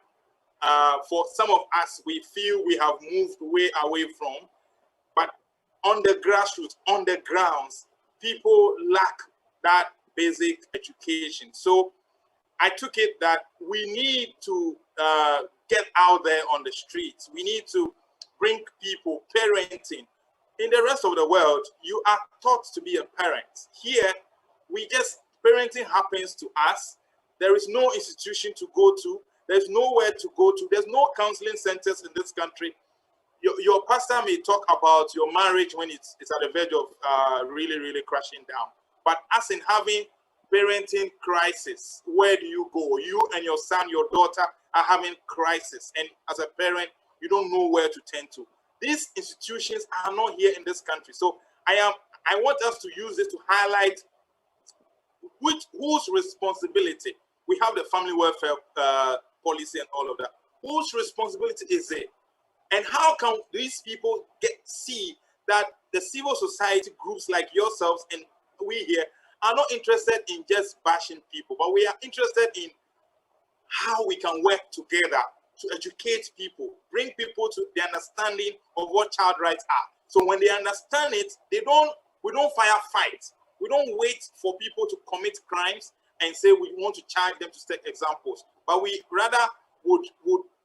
for some of us, we feel we have moved way away from. But on the grassroots, on the grounds, people lack that basic education. So I took it that we need to get out there on the streets. We need to bring people, parenting. In the rest of the world, you are taught to be a parent. Here, parenting happens to us. There is no institution to go to. There's nowhere to go to. There's no counseling centers in this country. Your pastor may talk about your marriage when it's at the verge of really, really crashing down. But as in having parenting crisis, where do you go? You and your son, your daughter are having crisis. And as a parent, you don't know where to turn to. These institutions are not here in this country. So I want us to use this to highlight whose responsibility. We have the family welfare policy and all of that. Whose responsibility is it? And how can these people see that the civil society groups like yourselves and we here are not interested in just bashing people, but we are interested in how we can work together to educate people, bring people to the understanding of what child rights are. So when they understand it, we don't fight. We don't wait for people to commit crimes and say we want to charge them to set examples, but we rather would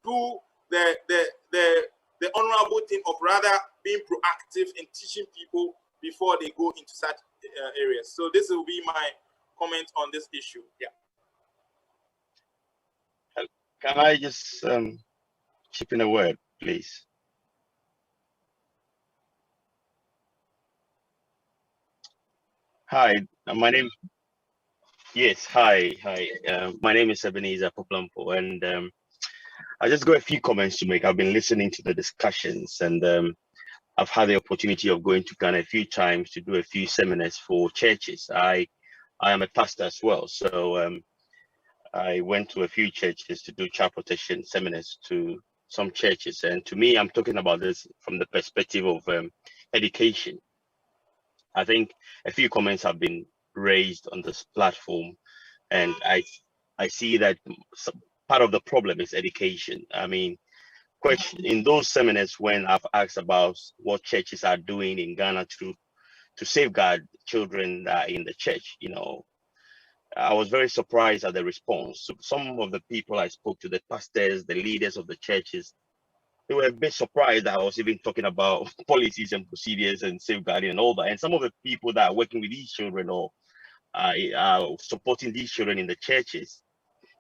do the honorable thing of rather being proactive in teaching people before they go into such areas. So this will be my comment on this issue. Yeah. Can I just chip in a word, please? Hi, my name. Yes, hi. My name is Ebenezer Poplampo, and I just got a few comments to make. I've been listening to the discussions, and I've had the opportunity of going to Ghana a few times to do a few seminars for churches. I am a pastor as well, so I went to a few churches to do child protection seminars to some churches. And to me, I'm talking about this from the perspective of education. I think a few comments have been raised on this platform, and I see that part of the problem is education. I mean, question in those seminars when I've asked about what churches are doing in Ghana to safeguard children in the church, I was very surprised at the response. So some of the people I spoke to, the pastors, the leaders of the churches, they were a bit surprised that I was even talking about policies and procedures and safeguarding and all that. And some of the people that are working with these children or supporting these children in the churches,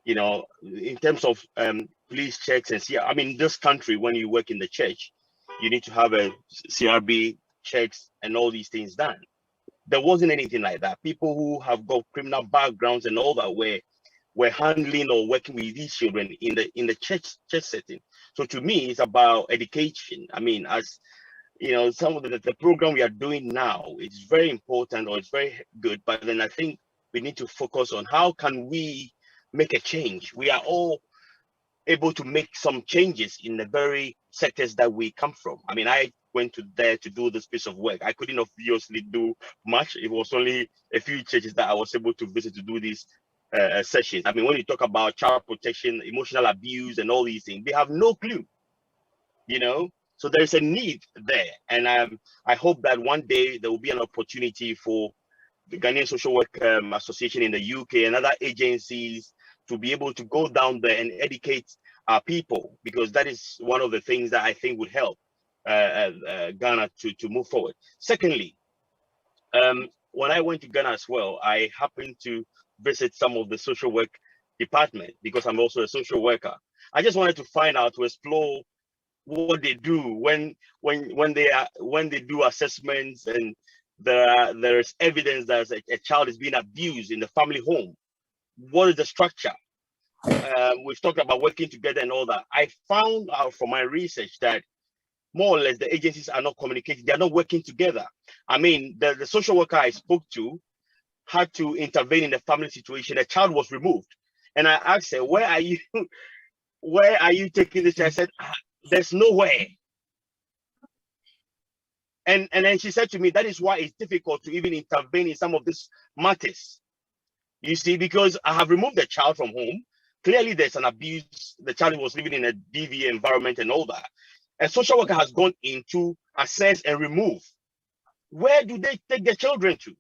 in terms of police checks and this country, when you work in the church, you need to have a CRB checks and all these things done. There wasn't anything like that. People who have got criminal backgrounds and all that were handling or working with these children in the church setting. So to me, it's about education. As some of the program we are doing now, it's very important or it's very good. But then I think we need to focus on how can we make a change. We are all able to make some changes in the very sectors that we come from. I went there to do this piece of work. I couldn't obviously do much. It was only a few churches that I was able to visit to do these sessions. When you talk about child protection, emotional abuse, and all these things, they have no clue, So there's a need there. And I hope that one day there will be an opportunity for the Ghanaian Social Work Association in the UK and other agencies to be able to go down there and educate our people, because that is one of the things that I think would help Ghana to move forward. Secondly, when I went to Ghana as well, I happened to visit some of the social work department because I'm also a social worker. I just wanted to find out, to explore what they do when they do assessments and there is evidence that a child is being abused in the family home. What is the structure? We've talked about working together and all that. I found out from my research that more or less the agencies are not communicating. They're not working together. The social worker I spoke to had to intervene in the family situation. A child was removed. And I asked her, where are you taking this? I said, there's nowhere. And then she said to me, that is why it's difficult to even intervene in some of these matters. You see, because I have removed the child from home. Clearly, there's an abuse. The child was living in a DV environment and all that. A social worker has gone in to assess and remove. Where do they take the children to?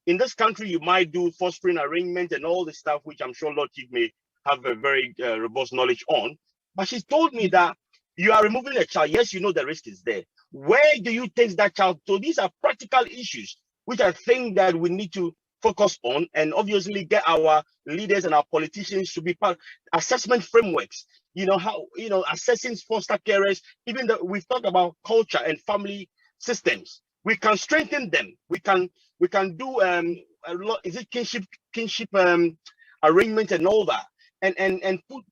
In this country, you might do fostering arrangement and all this stuff, which I'm sure Lord Chief may have a very robust knowledge on. But she told me that you are removing a child. Yes, you know the risk is there. Where do you take that child? So these are practical issues, which I think that we need to focus on, and obviously get our leaders and our politicians to be part assessment frameworks. Assessing foster carers. Even though we've talked about culture and family systems, we can strengthen them. We can do a lot. Is it kinship arrangement and all that, and put.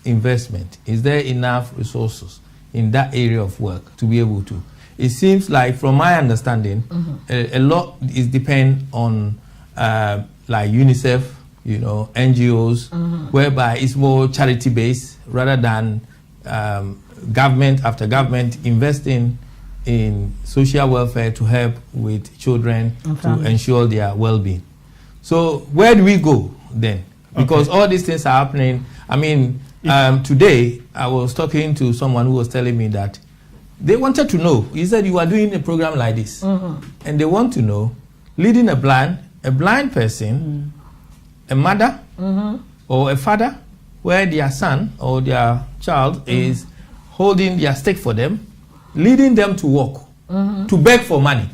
Investment. Is there enough resources in that area of work to be able to? It seems like, from my understanding, a lot is depend on like UNICEF, NGOs, whereby it's more charity based rather than government after government investing in social welfare to help with children to ensure their well-being. So where do we go then? Because all these things are happening. Today I was talking to someone who was telling me that they wanted to know. He said, you are doing a program like this, and they want to know, leading a blind person, a mother or a father, where their son or their child is holding their stake for them, leading them to work, to beg for money.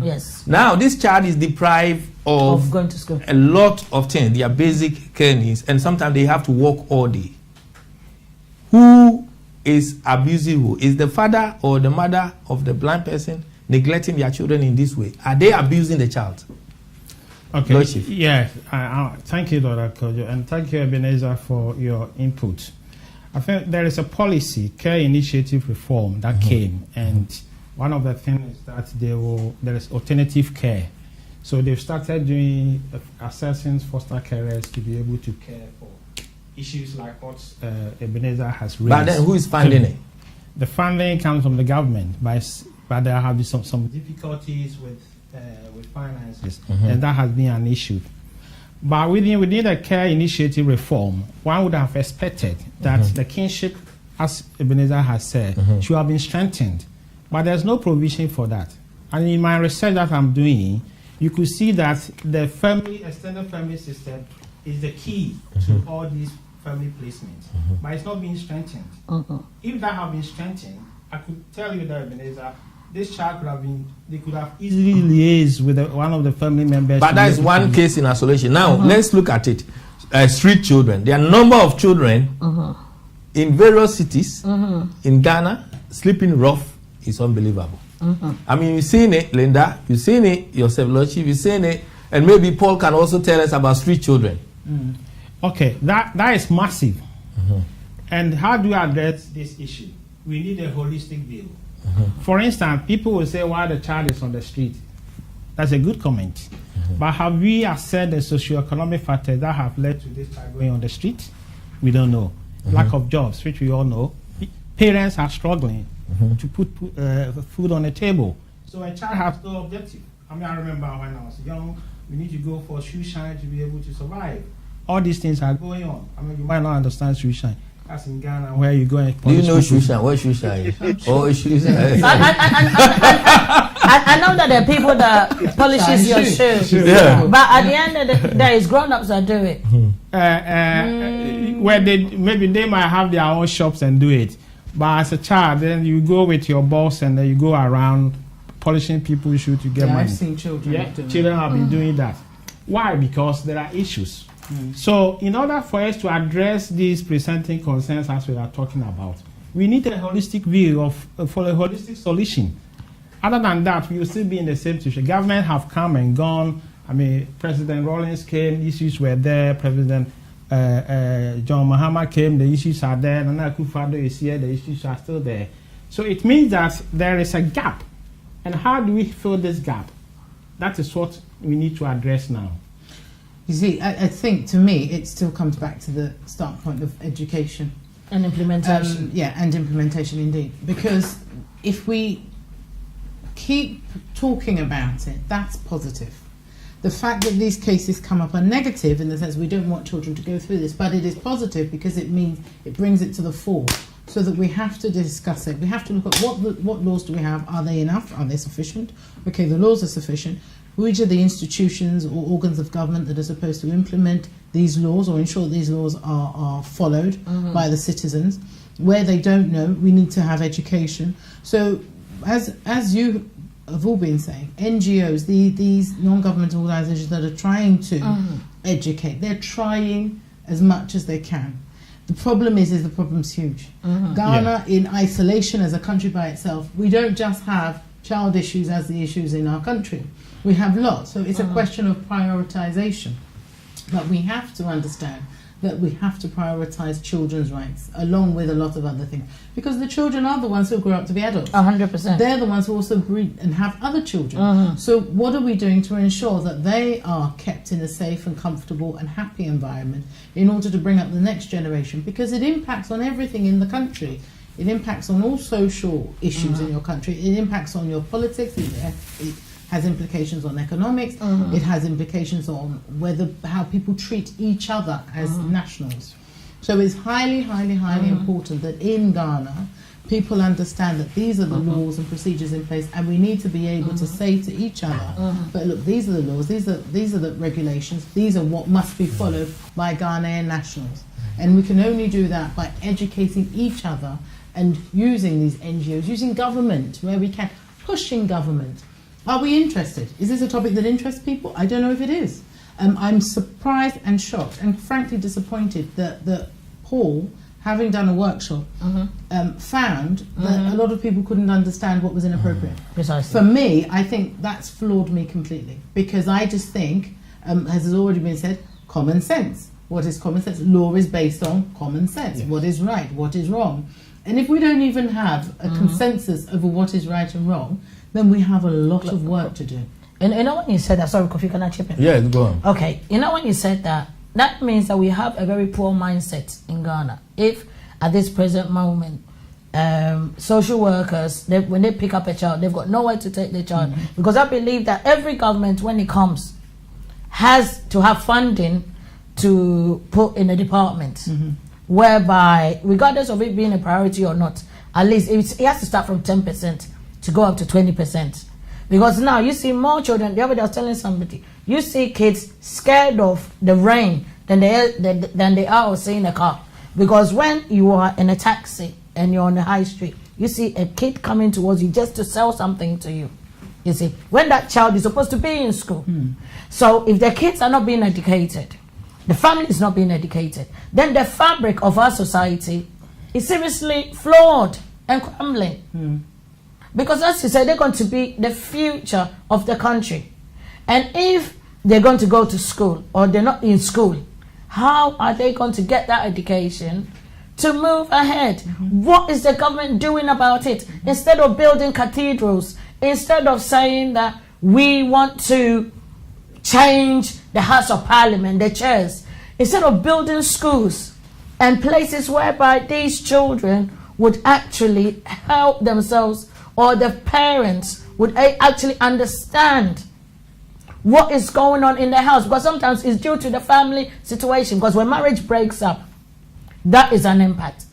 Yes. Now this child is deprived of going to school, a lot of things, their basic care needs, and sometimes they have to work all day. Who is abusing who? Is the father or the mother of the blind person neglecting their children in this way? Are they abusing the child? Okay. Lord Chief. Yes. Thank you, Dr. Kojo, and thank you, Ebenezer, for your input. I think there is a policy, care initiative reform, that came, and one of the things is that there is alternative care. So they've started doing assessing foster carers to be able to care for issues like what Ebenezer has raised. But then who is funding it? The funding comes from the government by but there have been some difficulties with finances, and that has been an issue. But within the care initiative reform, one would have expected that the kinship, as Ebenezer has said, should have been strengthened. But there's no provision for that. And in my research that I'm doing, you could see that the extended family system is the key to all these family placements. But it's not being strengthened. If that had been strengthened, I could tell you that, Ebenezer, this child they could have easily liaised with one of the family members. But that is one case in isolation. Now, let's look at it. Street children. There are a number of children in various cities in Ghana sleeping rough. Is unbelievable. I mean, you've seen it, Linda. You've seen it yourself, Lordship. You've seen it. And maybe Paul can also tell us about street children. Okay, that is massive. And how do we address this issue? We need a holistic view. For instance, people will say, why the child is on the street? That's a good comment. But have we assessed the socioeconomic factors that have led to this child going on the street? We don't know. Lack of jobs, which we all know. Parents are struggling to put food on the table. So a child has no objective. I mean, I remember when I was young, we need to go for shoe shine to be able to survive. All these things are going on. I mean, you might not understand shoe shine. That's in Ghana, where you go and do you know shoe shine? What shoe shine? Oh, shoe shine. I know that there are people that polishes your shoes. Yeah. But at the end of the day, it's grown-ups that do it. Where maybe they might have their own shops and do it. But as a child, then you go with your boss and then you go around polishing people's shoes to get money. I've seen children. Children have been doing that. Why? Because there are issues. So in order for us to address these presenting concerns as we are talking about, we need a holistic view for a holistic solution. Other than that, we will still be in the same situation. Government have come and gone. I mean, President Rawlings came, issues were there. President John Mahama came, the issues are there. Nana Akufo-Addo is here, the issues are still there. So it means that there is a gap. And how do we fill this gap? That is what we need to address now. You see, I think to me, it still comes back to the start point of education. And implementation. And implementation indeed. Because if we keep talking about it, that's positive. The fact that these cases come up are negative in the sense we don't want children to go through this, but it is positive because it means it brings it to the fore so that we have to discuss it. We have to look at what laws do we have? Are they enough? Are they sufficient? Okay, the laws are sufficient. Which are the institutions or organs of government that are supposed to implement these laws or ensure these laws are followed by the citizens? Where they don't know, we need to have education. So as you have all been saying, NGOs, these non-government organizations that are trying to educate, they're trying as much as they can. The problem is the problem's huge. Ghana in isolation as a country by itself, we don't just have child issues as the issues in our country. We have lots, so it's a question of prioritization. But we have to understand that we have to prioritize children's rights along with a lot of other things. Because the children are the ones who grow up to be adults. 100%. They're the ones who also breed and have other children. So what are we doing to ensure that they are kept in a safe and comfortable and happy environment in order to bring up the next generation? Because it impacts on everything in the country. It impacts on all social issues in your country. It impacts on your politics. It has implications on economics. It has implications on how people treat each other as nationals. So it's highly, highly, highly important that in Ghana, people understand that these are the laws and procedures in place, and we need to be able to say to each other, but look, these are the laws, these are the regulations, these are what must be followed by Ghanaian nationals. And we can only do that by educating each other and using these NGOs, using government where we can, pushing government. Are we interested? Is this a topic that interests people? I don't know if it is. I'm surprised and shocked and frankly disappointed that Paul, having done a workshop, found that a lot of people couldn't understand what was inappropriate. Precisely. For me, I think that's flawed me completely, because I just think, as has already been said, common sense. What is common sense? Law is based on common sense. Yes. What is right? What is wrong? And if we don't even have a consensus over what is right and wrong, then we have a lot of work to do. And you know when you said that, sorry Kofi, can I chip in? Yeah, go on. Okay, you know when you said that, that means that we have a very poor mindset in Ghana. If at this present moment social workers, when they pick up a child, they've got nowhere to take the child. Because I believe that every government, when it comes, has to have funding to put in a department, whereby, regardless of it being a priority or not, at least it has to start from 10% to go up to 20%. Because now you see more children. The other day I was telling somebody, you see kids scared of the rain than they are of seeing a car. Because when you are in a taxi and you're on the high street, you see a kid coming towards you just to sell something to you. You see, when that child is supposed to be in school. So if the kids are not being educated, the family is not being educated, then the fabric of our society is seriously flawed and crumbling. Because as you said, they're going to be the future of the country. And if they're going to go to school or they're not in school, how are they going to get that education to move ahead? What is the government doing about it? Instead of building cathedrals, instead of saying that we want to change the House of Parliament, the chairs, instead of building schools and places whereby these children would actually help themselves, or the parents would actually understand what is going on in the house. Because sometimes it's due to the family situation. Because when marriage breaks up, that is an impact.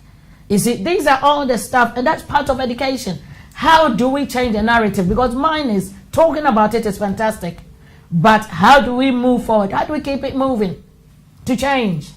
You see, these are all the stuff, and that's part of education. How do we change the narrative? Because mine is, talking about it is fantastic, but how do we move forward? How do we keep it moving to change?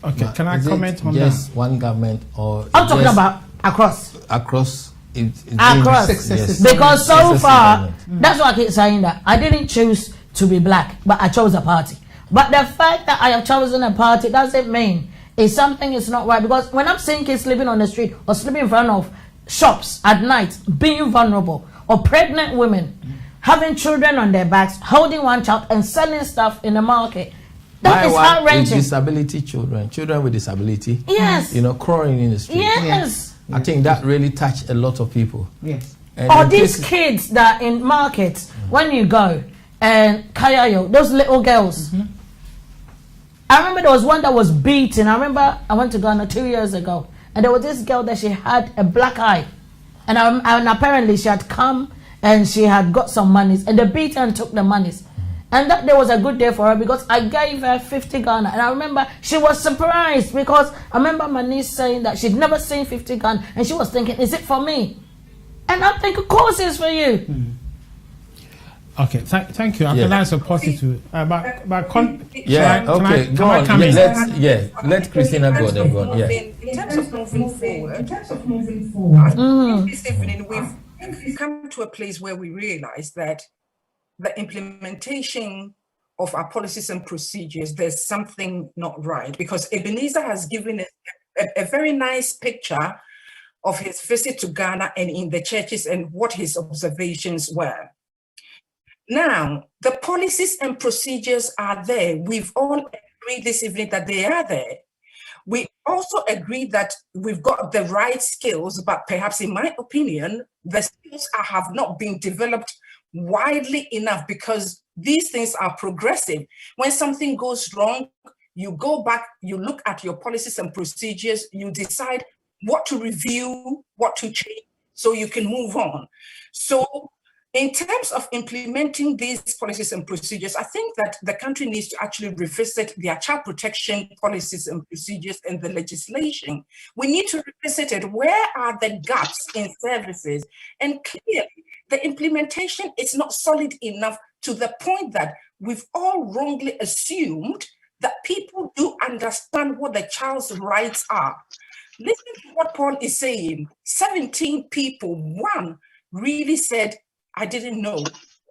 Okay, can I comment on that? Yes, one government, or I'm talking about across. Across. Across. Yes. Because so far, that's why I keep saying that. I didn't choose to be black, but I chose a party. But the fact that I have chosen a party doesn't mean if something is not right. Because when I'm seeing kids sleeping on the street or sleeping in front of shops at night, being vulnerable, or pregnant women having children on their backs, holding one child and selling stuff in the market, that is outrageous. Disability children with disability, yes, crawling in the street. Yes. I think that really touched a lot of people. Yes. And or these kids that in markets, when you go and Kayayo, those little girls. I remember there was one that was beaten. I remember I went to Ghana 2 years ago, and there was this girl that she had a black eye, and apparently she had come and she had got some monies, and the beaten took the monies. And that day was a good day for her because I gave her 50 Ghana. And I remember she was surprised because I remember my niece saying that she'd never seen 50 Ghana. And she was thinking, is it for me? And I'm thinking, of course it's for you. Okay, thank you. I can answer positive. Go on. Let Christina go then. Go on. Yeah. In terms of moving forward, this evening we've come to a place where we realize that the implementation of our policies and procedures, there's something not right, because Ebenezer has given a very nice picture of his visit to Ghana and in the churches and what his observations were. Now, the policies and procedures are there. We've all agreed this evening that they are there. We also agree that we've got the right skills, but perhaps in my opinion, the skills have not been developed widely enough, because these things are progressive. When something goes wrong, you go back, you look at your policies and procedures, you decide what to review, what to change, so you can move on. So in terms of implementing these policies and procedures, I think that the country needs to actually revisit their child protection policies and procedures and the legislation. We need to revisit it. Where are the gaps in services? And clearly, the implementation is not solid enough, to the point that we've all wrongly assumed that people do understand what the child's rights are. Listen to what Paul is saying. 17 people, one really said, I didn't know.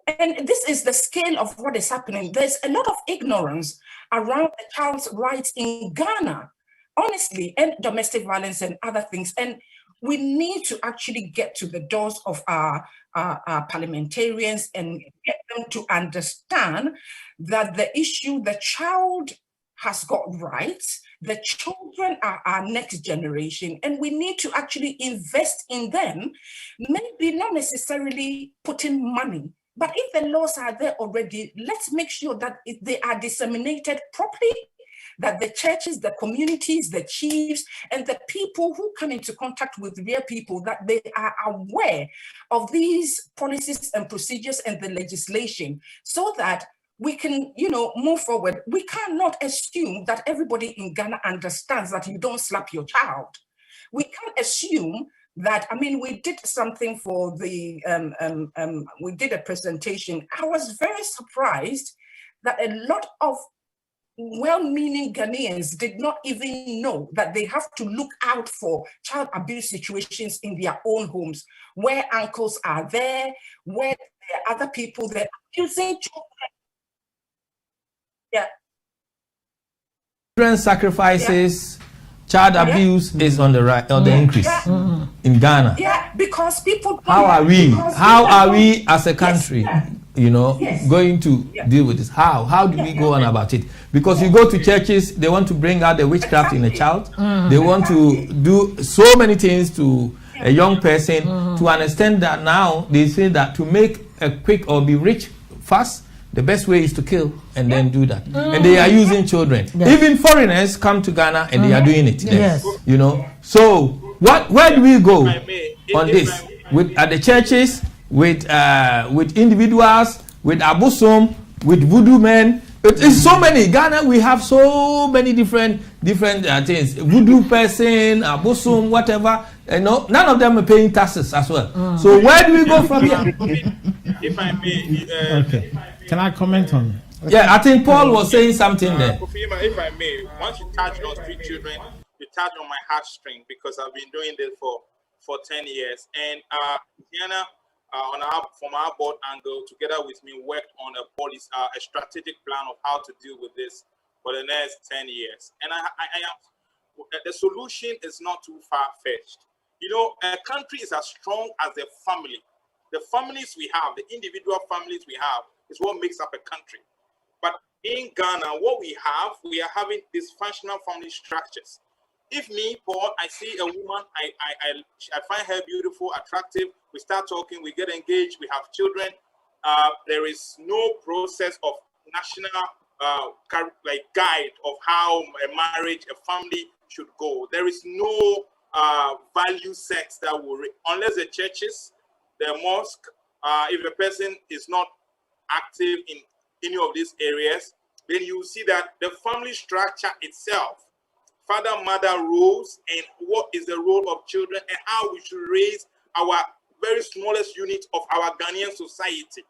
And this is the scale of what is happening. There's a lot of ignorance around the child's rights in Ghana, honestly, and domestic violence and other things. And we need to actually get to the doors of our parliamentarians and get them to understand that the issue, the child has got rights, the children are our next generation, and we need to actually invest in them, maybe not necessarily putting money, but if the laws are there already, let's make sure that they are disseminated properly, that the churches, the communities, the chiefs, and the people who come into contact with real people, that they are aware of these policies and procedures and the legislation, so that we can, move forward. We cannot assume that everybody in Ghana understands that you don't slap your child. We can't assume that, we did something for the, we did a presentation. I was very surprised that a lot of well-meaning Ghanaians did not even know that they have to look out for child abuse situations in their own homes, where uncles are there, where there are other people that are abusing children. Yeah. Children sacrifices, child abuse is on the increase in Ghana. Yeah, because people. How are we as a country, going to deal with this? How do we go on about it? Because you go to churches, they want to bring out the witchcraft in a child. They want to do so many things to a young person to understand that now they say that to make a quick or be rich fast, the best way is to kill and then do that. And they are using children. Even foreigners come to Ghana and they are doing it. So where do we go on this? At the churches, with individuals, with abusum, with voodoo men. It's so many. Ghana, we have so many different things. Voodoo person, abusum, whatever. None of them are paying taxes as well. So where do we go from here? If I may, okay. Can I comment on? Yeah, I think Paul was saying something there. If I may, once you touch on street children, you touch on my heartstring, because I've been doing this for 10 years. And Diana, from our board angle, together with me, worked on a strategic plan of how to deal with this for the next 10 years. And the solution is not too far-fetched. A country is as strong as a family. The families we have, the individual families we have, is what makes up a country. But in Ghana, what we are having dysfunctional family structures. If me, Paul, I see a woman, I find her beautiful, attractive, we start talking, we get engaged, we have children. There is no process of national guide of how a marriage, a family should go. There is no value sets that will, unless the churches, the mosque, if a person is not active in any of these areas, then you see that the family structure itself, father-mother roles, and what is the role of children, and how we should raise our very smallest unit of our Ghanaian society.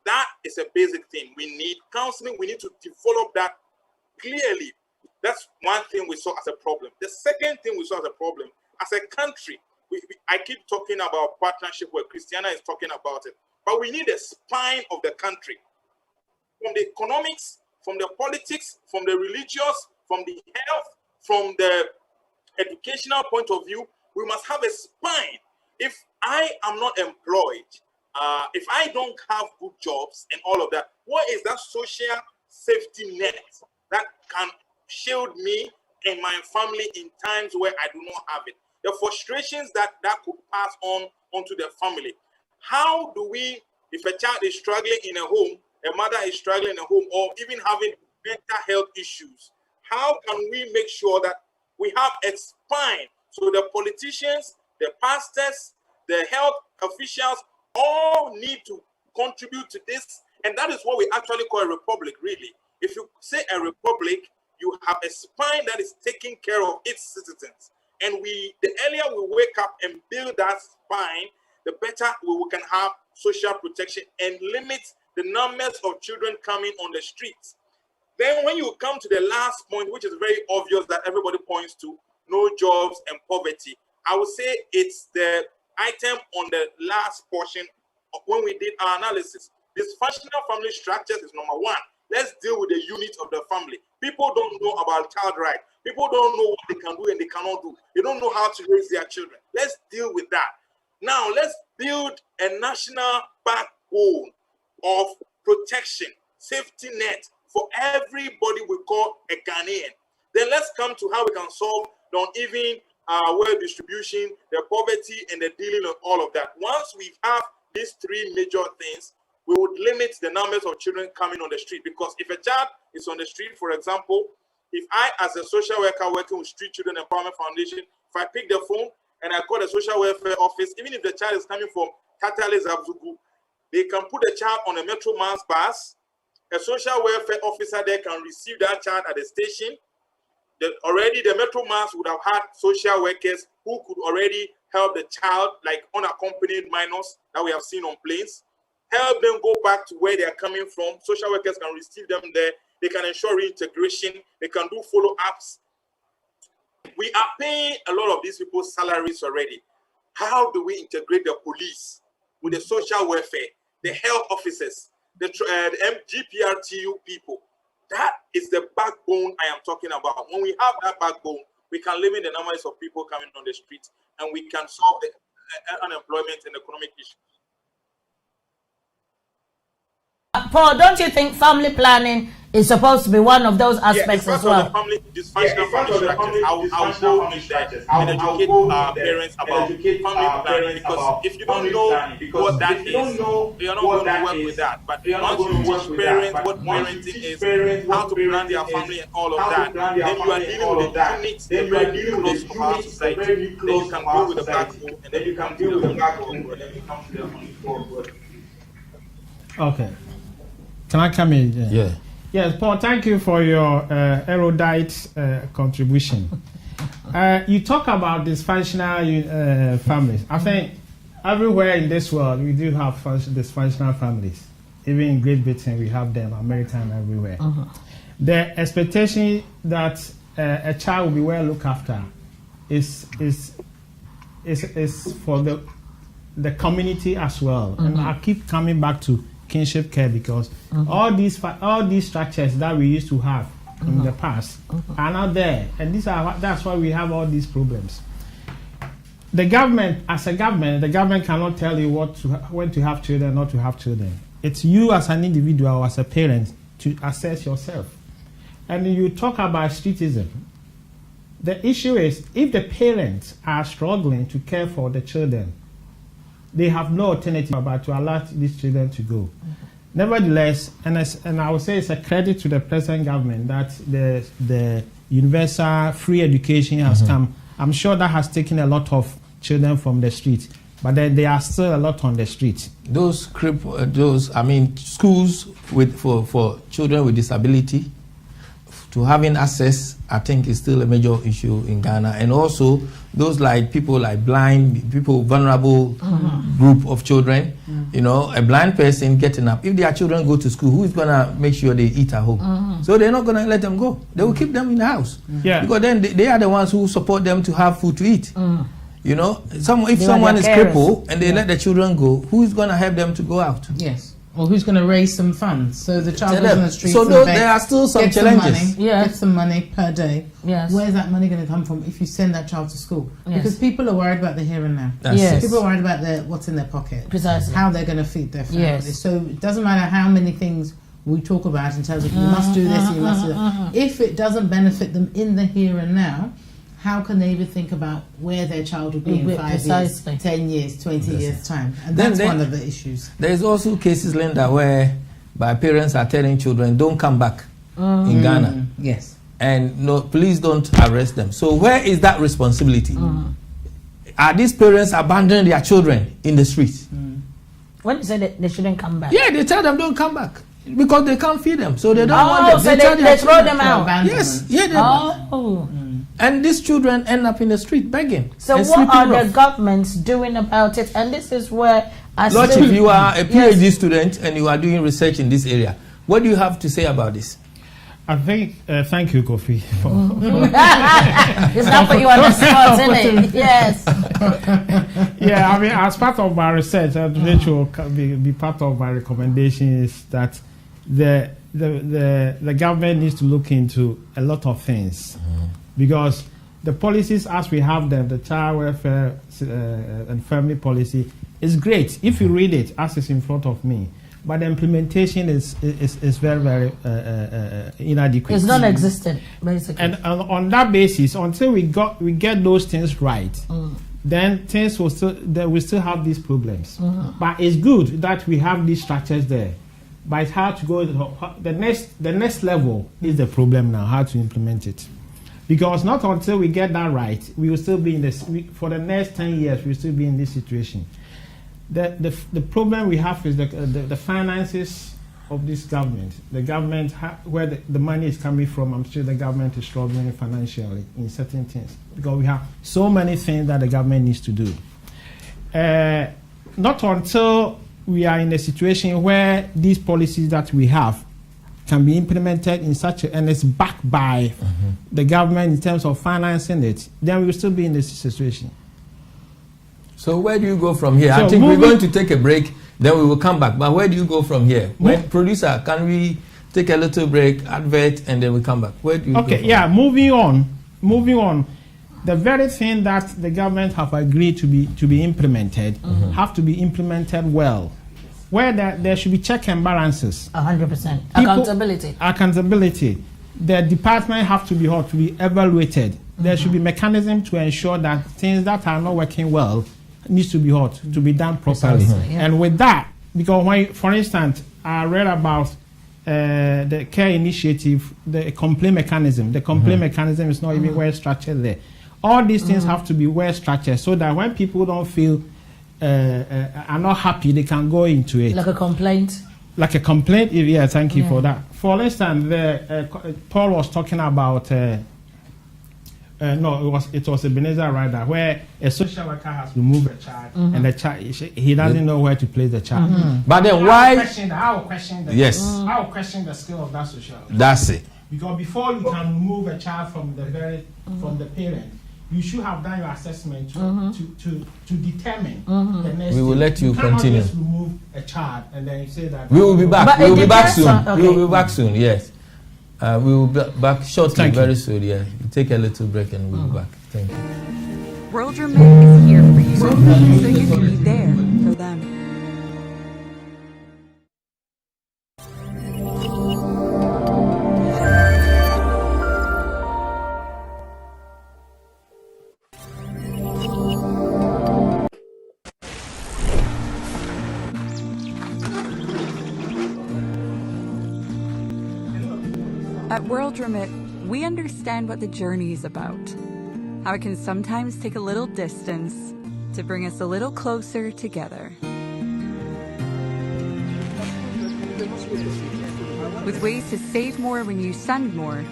That is a basic thing. We need counseling. We need to develop that clearly. That's one thing we saw as a problem. The second thing we saw as a problem, as a country, I keep talking about partnership where Christiana is talking about it, but we need a spine of the country. From the economics, from the politics, from the religious, from the health, from the educational point of view, we must have a spine. If I am not employed, if I don't have good jobs and all of that, what is that social safety net that can shield me and my family in times where I do not have it? The frustrations that could pass on onto the family. How do we, if a child is struggling in a home, a mother is struggling in a home, or even having mental health issues, how can we make sure that we have a spine so the politicians, the pastors, the health officials all need to contribute to this? And that is what we actually call a republic, really. If you say a republic, you have a spine that is taking care of its citizens. And the earlier we wake up and build that spine, the better we can have social protection and limit the numbers of children coming on the streets. Then when you come to the last point, which is very obvious that everybody points to, no jobs and poverty, I would say it's the item on the last portion of when we did our analysis. Dysfunctional family structures is number one. Let's deal with the unit of the family. People don't know about child rights. People don't know what they can do and they cannot do. They don't know how to raise their children. Let's deal with that. Now, let's build a national backbone of protection, safety net for everybody we call a Ghanaian. Then let's come to how we can solve the uneven wealth distribution, the poverty, and the dealing of all of that. Once we have these three major things, we would limit the numbers of children coming on the street. Because if a child is on the street, for example, If I, as a social worker working with Street Children Empowerment Foundation, if I pick the phone and I call the social welfare office, even if the child is coming from Katale Zabzugu, they can put the child on a Metro Mass bus. A social welfare officer there can receive that child at the station. Already the Metro Mass would have had social workers who could already help the child, like unaccompanied minors that we have seen on planes, help them go back to where they are coming from. Social workers can receive them there. They can ensure reintegration. They can do follow-ups. We are paying a lot of these people's salaries already. How do we integrate the police with the social welfare, the health officers, the GPRTU people? That is the backbone I am talking about. When we have that backbone, we can limit the numbers of people coming on the streets, and we can solve the unemployment and economic issues. Paul, don't you think family planning is supposed to be one of those aspects as well? Family dysfunctional family structures. I'll go in there and educate our parents about family planning, because if you don't know what that is, you're not going to work with that. But once you teach parents what parenting is, how to plan their family and all of that, then you are dealing with the units, the very close of our society. Then you can deal with the backbone, and then you can deal with the backbone, and then you come to the money. Okay. Can I come in? Yeah. Yes, Paul, thank you for your erudite contribution. You talk about dysfunctional families. I think everywhere in this world, we do have dysfunctional families. Even in Great Britain, we have them, America and everywhere. The expectation that a child will be well looked after is for the community as well. And I keep coming back to kinship care, because all these structures that we used to have in the past are not there, and that's why we have all these problems. The government, the government cannot tell you when to have children, not to have children. It's you as an individual, as a parent, to assess yourself. And you talk about streetism. The issue is, if the parents are struggling to care for the children, they have no alternative but to allow these children to go. Nevertheless, and I would say it's a credit to the present government that the universal free education has come. I'm sure that has taken a lot of children from the street, but there are still a lot on the street. Schools for children with disability, to having access, I think, is still a major issue in Ghana. And also those people like blind people, vulnerable group of children. You know, a blind person getting up, if their children go to school, who is gonna make sure they eat at home? So they're not gonna let them go. They will keep them in the house. Because then they are the ones who support them to have food to eat. You know, if someone is crippled and they let the children go, who is gonna help them to go out? Yes. Or who's going to raise some funds so the child goes on the streets? So there are still some challenges. Get some money per day. Yes. Where's that money going to come from if you send that child to school? Yes. Because people are worried about the here and now. People are worried about what's in their pocket. Precisely. How they're going to feed their family. So it doesn't matter how many things we talk about in terms of you must do this, you must do that. If it doesn't benefit them in the here and now, how can they even think about where their child will be in 5 years, 10 years, 20 years' time? And that's one of the issues. There's also cases, Linda, where parents are telling children, don't come back in Ghana. Yes. And no, please don't arrest them. So where is that responsibility? Are these parents abandoning their children in the streets? When you say that they shouldn't come back? Yeah, they tell them don't come back because they can't feed them. So they don't want them. So they throw them out? Yes. Yeah, and these children end up in the street begging. So what are the governments doing about it? And this is where Lordship, you are a PhD student and you are doing research in this area. What do you have to say about this? I think, thank you, Kofi. It's not for you on the spot, isn't it? Yes. Yeah, I mean, as part of my research, which will be part of my recommendation, is that the government needs to look into a lot of things. Because the policies as we have them, the child welfare and family policy, is great if you read it as it's in front of me. But the implementation is very, very inadequate. It's non-existent, basically. And on that basis, until we get those things right, then things will still have these problems. But it's good that we have these structures there. but it's hard to go. The next level is the problem now, how to implement it. Because not until we get that right, we will still be in this, for the next 10 years, we will still be in this situation. The problem we have is the finances of this government. The government, where the money is coming from, I'm sure the government is struggling financially in certain things. Because we have so many things that the government needs to do. Not until we are in a situation where these policies that we have can be implemented in such a, and it's backed by the government in terms of financing it, then we will still be in this situation. So where do you go from here? So I think we're going to take a break, then we will come back. But where do you go from here? Producer, can we take a little break, advert, and then we come back? Where do you go from here? Moving on. The very thing that the government have agreed to be implemented have to be implemented well. Where there should be check and balances. 100%. Accountability. The department have to be evaluated. There should be mechanism to ensure that things that are not working well needs to be done properly. And with that, because when, for instance, I read about the care initiative, the complaint mechanism. The complaint mechanism is not even well structured there. All these things have to be well structured so that when people don't feel are not happy, they can go into it. Like a complaint? Like a complaint, yeah, thank you for that. For instance, Paul was talking about, it was Ebenezer Rider, where a social worker has removed a child and the child, he doesn't know where to place the child. But then I will question the skill of that social worker. That's it. Because before you can remove a child from the parent, you should have done your assessment to determine the next. We will let you continue. Just remove a child and then you say that we will be back. We will be back soon. Okay. We will be back soon. Yes, we will be back shortly, very soon. Yeah, take a little break and we'll be back. Thank you. World Remit is here for you, so you can be there for them. At World Remit, we understand what the journey is about, how it can sometimes take a little distance to bring us a little closer together. With ways to save more when you send more,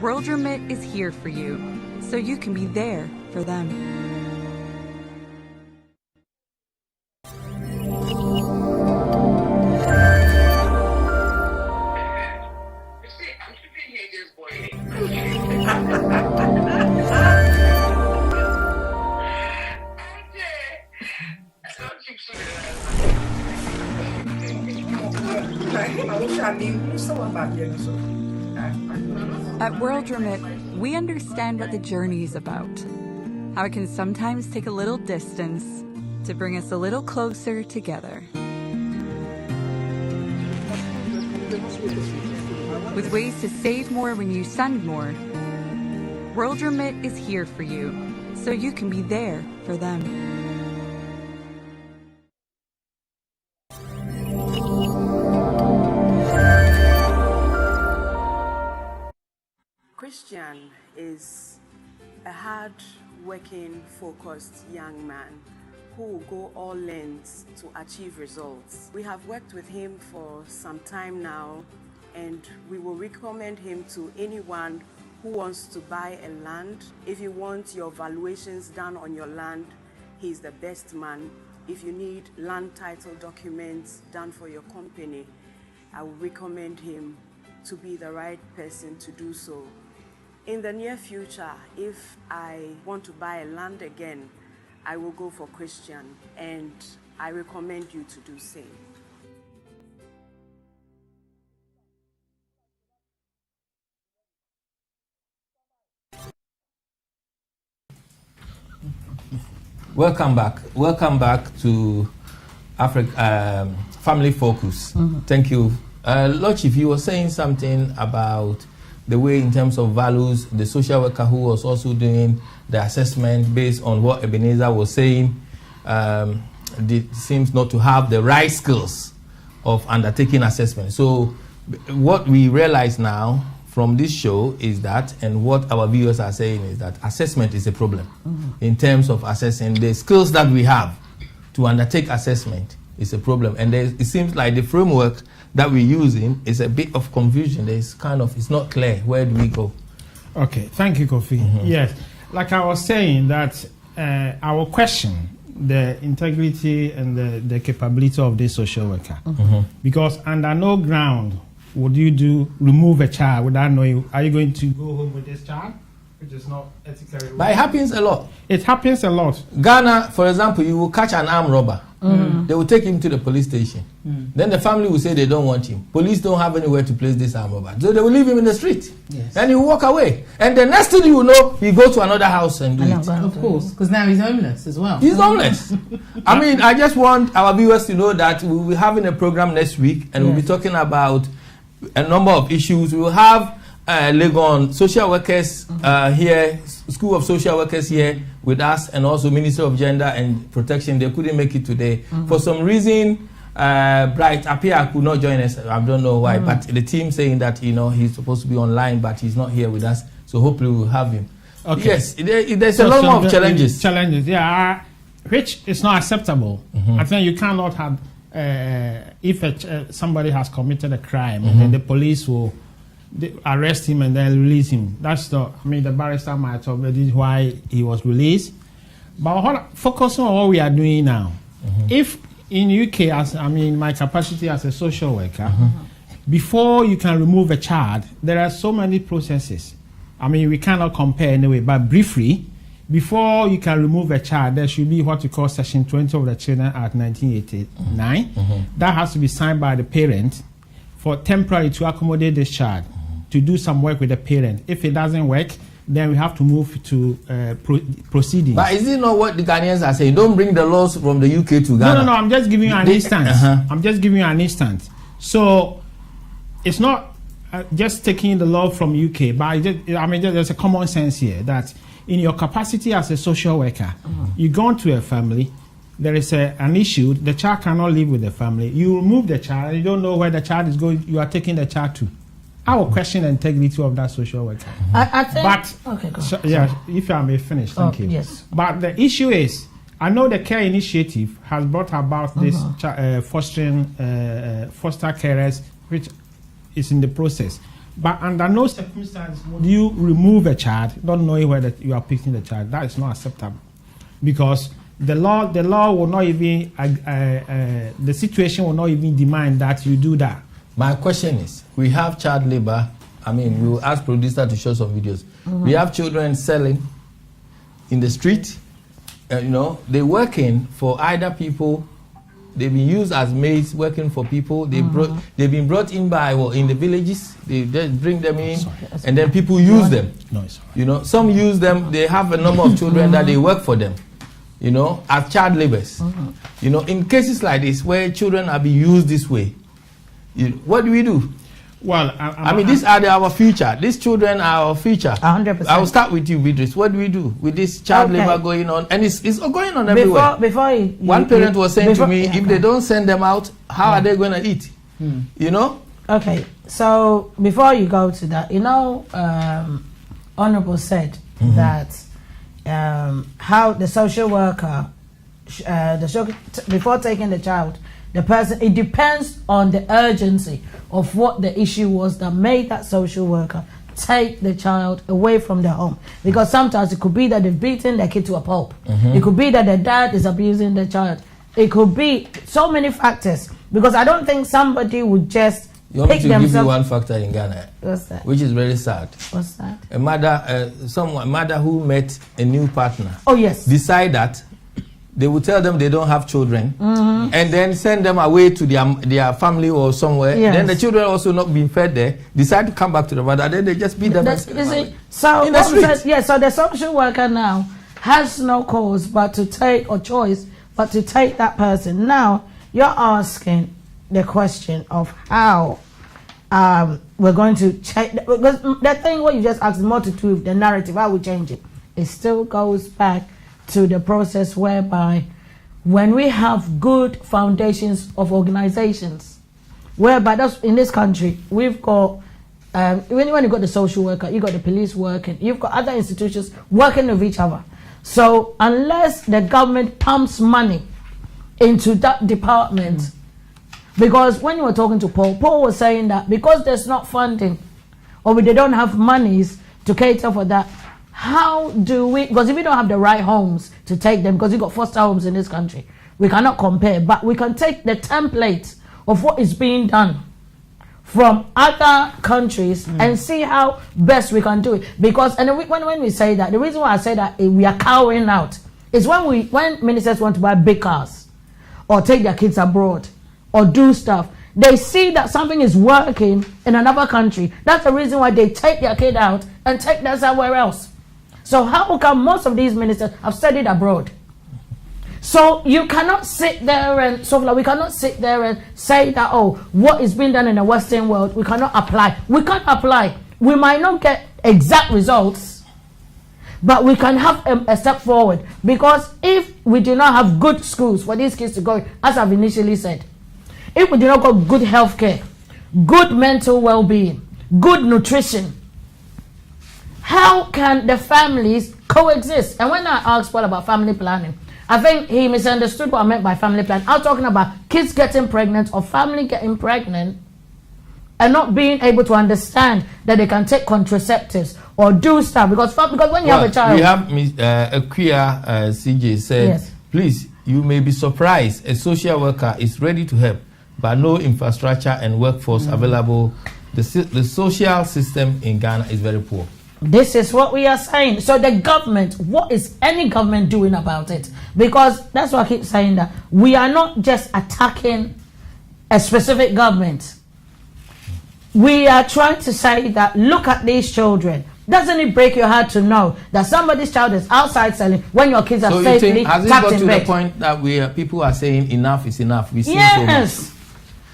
World Remit is here for you, so you can be there for them. At World Remit, we understand what the journey is about, how it can sometimes take a little distance to bring us a little closer together. With ways to save more when you send more, World Remit is here for you, so you can be there for them. Christian is a hard-working, focused young man who will go all lengths to achieve results. We have worked with him for some time now, and we will recommend him to anyone who wants to buy a land. If you want your valuations done on your land, he's the best man. If you need land title documents done for your company, I would recommend him to be the right person to do so. In the near future, if I want to buy a land again, I will go for Christian, and I recommend you to do same. Welcome back. Welcome back to Africa Family Focus. Thank you. Lord Chief, you were saying something about the way in terms of values, the social worker who was also doing the assessment based on what Ebenezer was saying, seems not to have the right skills of undertaking assessment. So what we realize now from this show is that, and what our viewers are saying is that assessment is a problem in terms of assessing the skills that we have to undertake assessment is a problem. And it seems like the framework that we're using is a bit of confusion. It's not clear. Where do we go? Okay, thank you, Kofi. Yes, like I was saying that our question, the integrity and the capability of this social worker, because under no ground would you remove a child without knowing, are you going to go home with this child? Which is not ethically. But it happens a lot. It happens a lot. Ghana, for example, you will catch an armed robber. They will take him to the police station. Then the family will say they don't want him. Police don't have anywhere to place this armed robber. So they will leave him in the street. Yes. And he will walk away. And the next thing you know, he go to another house and do it. Of course, because now he's homeless as well. He's homeless. I mean, I just want our viewers to know that we will be having a program next week, and we'll be talking about a number of issues. We will have Legon social workers here, School of Social Workers here with us, and also Minister of Gender and Protection. They couldn't make it today. For some reason, Bright Apia could not join us. I don't know why, but the team saying that he's supposed to be online, but he's not here with us. So hopefully we'll have him. Okay. Yes, there's a lot of challenges. Yeah, which is not acceptable. I think you cannot have, if somebody has committed a crime and then the police will arrest him and then release him. That's the barrister might have this why he was released. But focusing on what we are doing now, if in UK, my capacity as a social worker, before you can remove a child, there are so many processes. We cannot compare anyway, but briefly, before you can remove a child, there should be what we call Section 20 of the Children Act 1989. That has to be signed by the parent for temporary to accommodate this child, to do some work with the parent. If it doesn't work, then we have to move to proceedings. But is it not what the Ghanaians are saying? Don't bring the laws from the UK to Ghana. No, I'm just giving you an instance. I'm just giving you an instance. So it's not just taking the law from UK, but there's a common sense here that in your capacity as a social worker, you go into a family, there is an issue, the child cannot live with the family. You remove the child, you don't know where the child is going, you are taking the child to. I will question the integrity of that social worker. I think, but, okay, go so, yeah, if I may finish, thank you. Yes. But the issue is, I know the care initiative has brought about this foster carers, which is in the process. But under no circumstance would you remove a child, not knowing whether you are picking the child. That is not acceptable, because the law will not even the situation will not even demand that you do that. My question is, we have child labor. We will ask producer to show some videos. We have children selling in the street. They're working for either people. They've been used as maids working for people. They've been brought in by in the villages. They just bring them in, and then people use them. No, some use them. They have a number of children that they work for them. As child laborers. In cases like this where children are being used this way, what do we do? Well, these are our future. These children are our future. 100%. I will start with you, Beatrice. What do we do with this child labor going on? And it's going on everywhere. One parent was saying to me, if they don't send them out, how are they going to eat? Okay, so before you go to that, Honorable said that how the social worker, before taking the child, the person, it depends on the urgency of what the issue was that made that social worker take the child away from the home. Because sometimes it could be that they've beaten their kid to a pulp. It could be that the dad is abusing the child. It could be so many factors. Because I don't think somebody would just You want me to give you one factor in Ghana? What's that? Which is very sad. What's that? A mother who met a new partner. Oh yes. Decide that they will tell them they don't have children, and then send them away to their family or somewhere. Yes. Then the children also not being fed there, decide to come back to the mother. Then they just beat them. So the social worker now has no cause but to take that person. Now you're asking the question of how we're going to change, because the thing what you just asked is more to do with the narrative, how we change it. It still goes back to the process whereby when we have good foundations of organizations, whereby that's in this country we've got when you've got the social worker, you've got the police working, you've got other institutions working with each other. So unless the government pumps money into that department, because when you were talking to Paul was saying that because there's not funding or they don't have monies to cater for that, how do we, because if we don't have the right homes to take them, because we've got foster homes in this country, we cannot compare, but we can take the template of what is being done from other countries and see how best we can do it. Because and when we say that, the reason why I say that we are cowering out is when ministers want to buy big cars or take their kids abroad or do stuff, they see that something is working in another country. That's the reason why they take their kid out and take them somewhere else. So how come most of these ministers have studied abroad? So you cannot sit there and we cannot sit there and say that, oh, what is being done in the Western world, we cannot apply. We can't apply. We might not get exact results, but we can have a step forward. Because if we do not have good schools for these kids to go, as I've initially said, if we do not got good health care, good mental well-being, good nutrition, how can the families coexist? And when I asked Paul about family planning, I think he misunderstood what I meant by family plan. I was talking about kids getting pregnant or family getting pregnant and not being able to understand that they can take contraceptives or do stuff. Because when you have a child... We have a queer CJ said, yes, please, you may be surprised. A social worker is ready to help, but no infrastructure and workforce available. The social system in Ghana is very poor. This is what we are saying. So the government, what is any government doing about it? Because that's why I keep saying that we are not just attacking a specific government. We are trying to say that look at these children. Doesn't it break your heart to know that somebody's child is outside selling when your kids are safely has it got to the point that people are saying enough is enough? We see so much.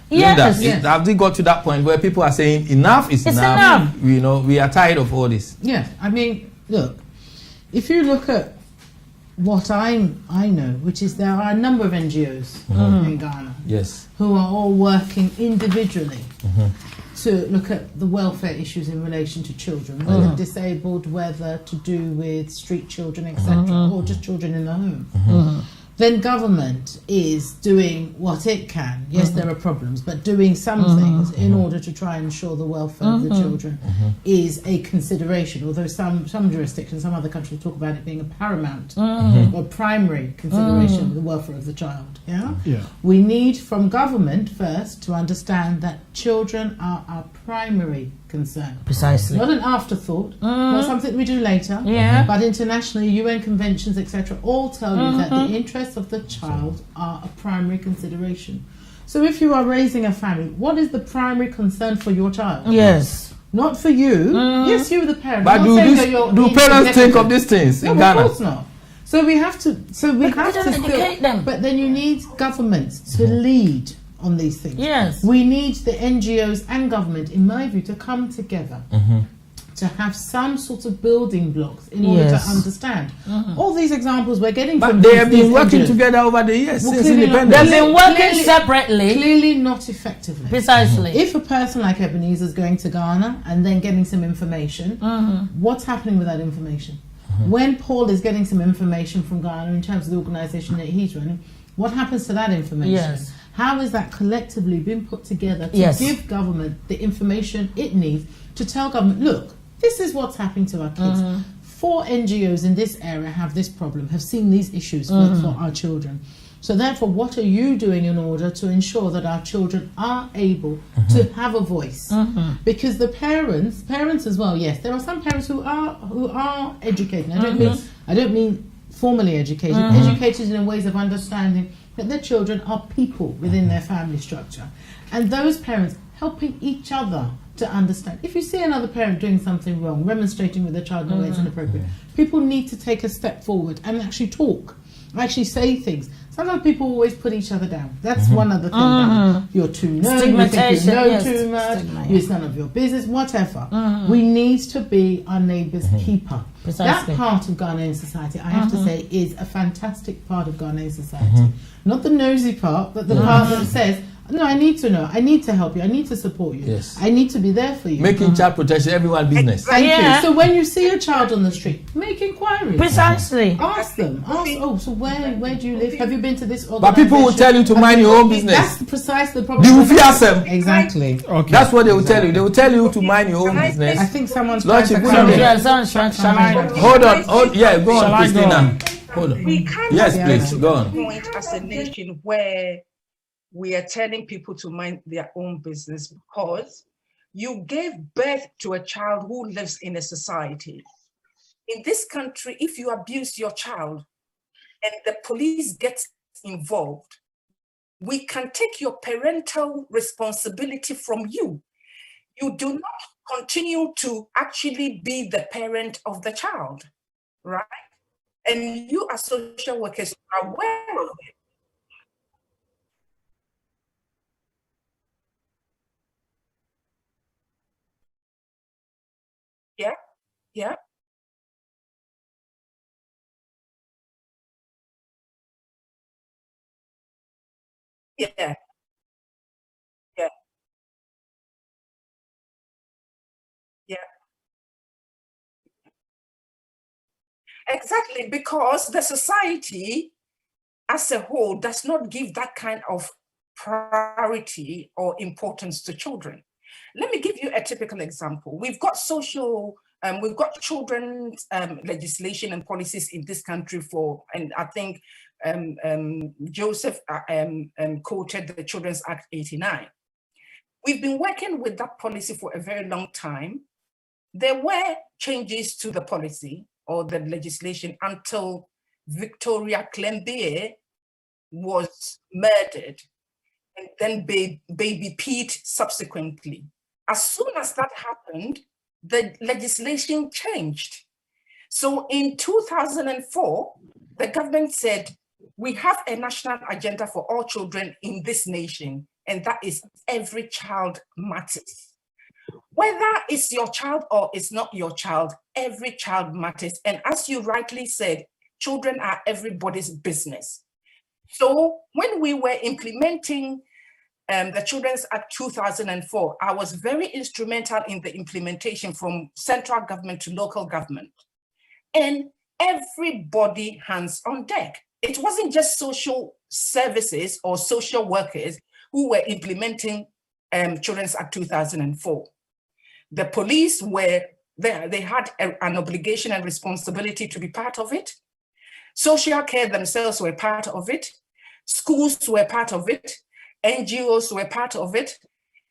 Yes. Have they got to that point where people are saying enough is enough? You know, we are tired of all this. Yes, I mean, look, if you look at what I know, which is there are a number of NGOs in Ghana, yes, who are all working individually to look at the welfare issues in relation to children, whether disabled, whether to do with street children, etc., or just children in the home. Then government is doing what it can. Yes, there are problems, but doing some things in order to try and ensure the welfare of the children is a consideration. Although some jurisdictions, some other countries talk about it being a paramount or primary consideration of the welfare of the child. Yeah? We need from government first to understand that children are our primary concern. Precisely. Not an afterthought, not something we do later, but internationally, UN conventions, etc., all tell you that the interests of the child are a primary consideration. So if you are raising a family, what is the primary concern for your child? Yes. Not for you. Yes, you, the parent. But do parents think of these things in Ghana? Of course not. So we have to educate them. But then you need governments to lead on these things. Yes. We need the NGOs and government, in my view, to come together to have some sort of building blocks in order to understand. All these examples we're getting from they have been working NGOs together over the years since independence. They've been working separately. Clearly not effectively. Precisely. If a person like Ebenezer is going to Ghana and then getting some information, what's happening with that information? When Paul is getting some information from Ghana in terms of the organisation that he's running, what happens to that information? Yes. How is that collectively being put together to give government the information it needs to tell government, look, this is what's happening to our kids. 4 NGOs in this area have this problem, have seen these issues for our children. So therefore, what are you doing in order to ensure that our children are able to have a voice? Because the parents as well, yes, there are some parents who are educated. I don't mean formally educated, educated in ways of understanding that their children are people within their family structure. And those parents helping each other to understand. If you see another parent doing something wrong, remonstrating with their child in a way it's inappropriate, people need to take a step forward and actually talk, actually say things. Sometimes people always put each other down. That's one other thing. You're too nerdy, you think you know too much, it's none of your business, whatever. We need to be our neighbour's keeper. Precisely. That part of Ghanaian society, I have to say, is a fantastic part of Ghanaian society. Not the nosy part, but the part that says, No, I need to know. I need to help you. I need to support you. Yes. I need to be there for you. Making child protection everyone's business. Thank you. So when you see a child on the street, make inquiries. Precisely. Ask them. Ask. Oh, so where do you live? Have you been to this organization? But people will tell you to mind your own business. That's precisely the problem. Exactly. Okay. That's what they will tell you. They will tell you to mind your own business. I think someone's Lordship, trying to hold on. Yeah, go on, Christina. Hold on. We can't Yes, please, go on. point as a nation where we are telling people to mind their own business because you gave birth to a child who lives in a society. In this country, if you abuse your child and the police gets involved, we can take your parental responsibility from you. You do not continue to actually be the parent of the child, right? And you as social workers are aware of it. Yeah, yeah. Yeah, yeah, yeah. Exactly, because the society as a whole does not give that kind of priority or importance to children. Let me give you a typical example. We've got children's legislation and policies in this country and I think Joseph quoted the Children's Act 89. We've been working with that policy for a very long time. There were changes to the policy or the legislation until Victoria Clembier was murdered and then baby Pete subsequently. As soon as that happened, the legislation changed. So in 2004, the government said, we have a national agenda for all children in this nation, and that is every child matters. Whether it's your child or it's not your child, every child matters. And as you rightly said, children are everybody's business. So when we were implementing the Children's Act 2004, I was very instrumental in the implementation from central government to local government. And everybody hands on deck. It wasn't just social services or social workers who were implementing Children's Act 2004. The police they had an obligation and responsibility to be part of it. Social care themselves were part of it. Schools were part of it. NGOs were part of it.